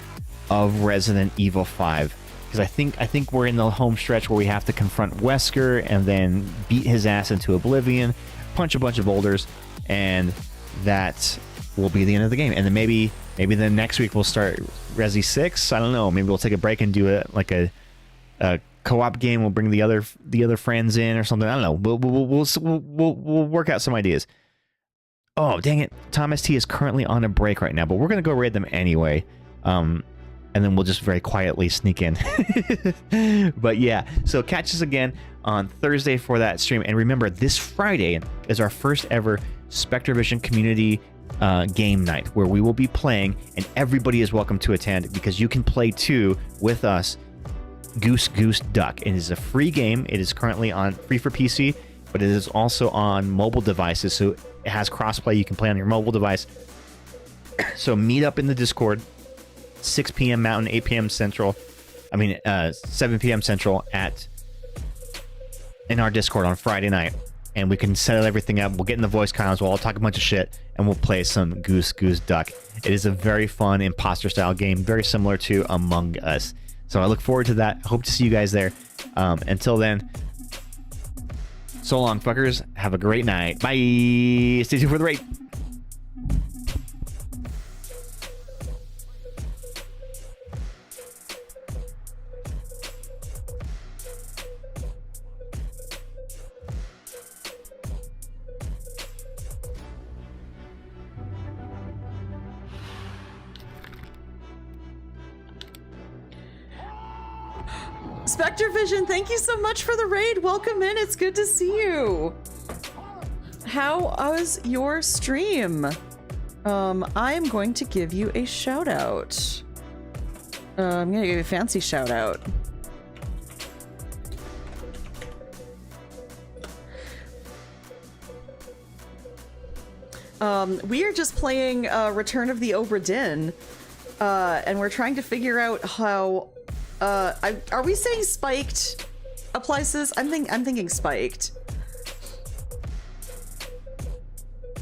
of Resident Evil 5. Because I think we're in the home stretch where we have to confront Wesker and then beat his ass into oblivion, punch a bunch of boulders, and that will be the end of the game. And then maybe the next week we'll start Resi 6. I don't know. Maybe we'll take a break and do it like a co-op game. We'll bring the other friends in or something. I don't know. We'll work out some ideas. Oh, dang it. Thomas T is currently on a break right now, but we're going to go raid them anyway. And then we'll just very quietly sneak in. But yeah, so catch us again on Thursday for that stream. And remember, this Friday is our first ever SpectreVision community game night where we will be playing, and everybody is welcome to attend because you can play too with us Goose Goose Duck. It is a free game. It is currently on free for PC, but it is also on mobile devices, so it has crossplay. You can play on your mobile device. So meet up in the Discord, 6 p.m. Mountain, 8 p.m. Central. 7 p.m. Central in our Discord on Friday night, and we can set everything up. We'll get in the voice comms. We'll all talk a bunch of shit, and we'll play some Goose Goose Duck. It is a very fun imposter style game, very similar to Among Us. So I look forward to that. Hope to see you guys there. Until then, so long, fuckers. Have a great night. Bye. Stay tuned for the raid. SpectreVision, thank you so much for the raid. Welcome in. It's good to see you. How was your stream? I am going to give you a shout out. I'm going to give you a fancy shout out. We are just playing Return of the Obra Dinn, and we're trying to figure out how are we saying spiked applies to this? I'm thinking spiked.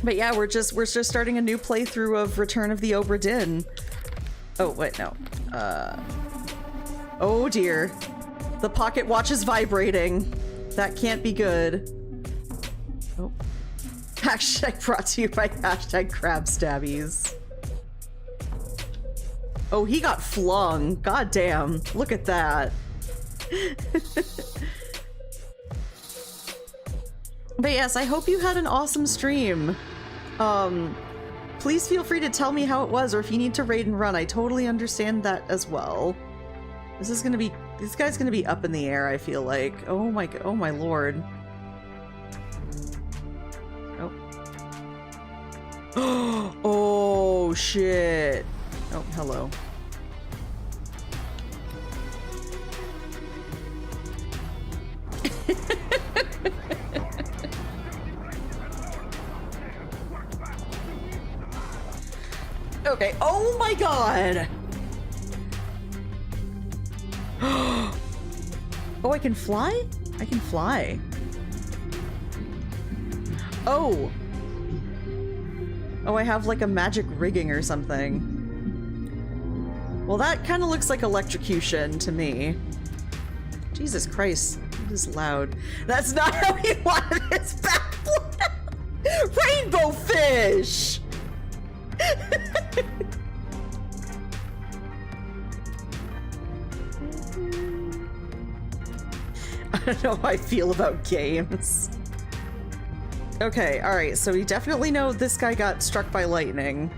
But yeah, we're just starting a new playthrough of Return of the Obra Dinn. Oh wait, no. Oh dear. The pocket watch is vibrating. That can't be good. Oh. Hashtag brought to you by hashtag crab stabbies. Oh, he got flung. God damn. Look at that. But yes, I hope you had an awesome stream. Please feel free to tell me how it was, or if you need to raid and run. I totally understand that as well. This guy's gonna be up in the air, I feel like. Oh my lord. Oh. Oh shit. Oh, hello. Okay. Oh my god. Oh, I can fly? I can fly. Oh. Oh, I have like a magic rigging or something. Well, that kind of looks like electrocution to me. Jesus Christ, it is loud. That's not how he wanted his backflip. Rainbow fish! I don't know how I feel about games. Okay, alright, so we definitely know this guy got struck by lightning.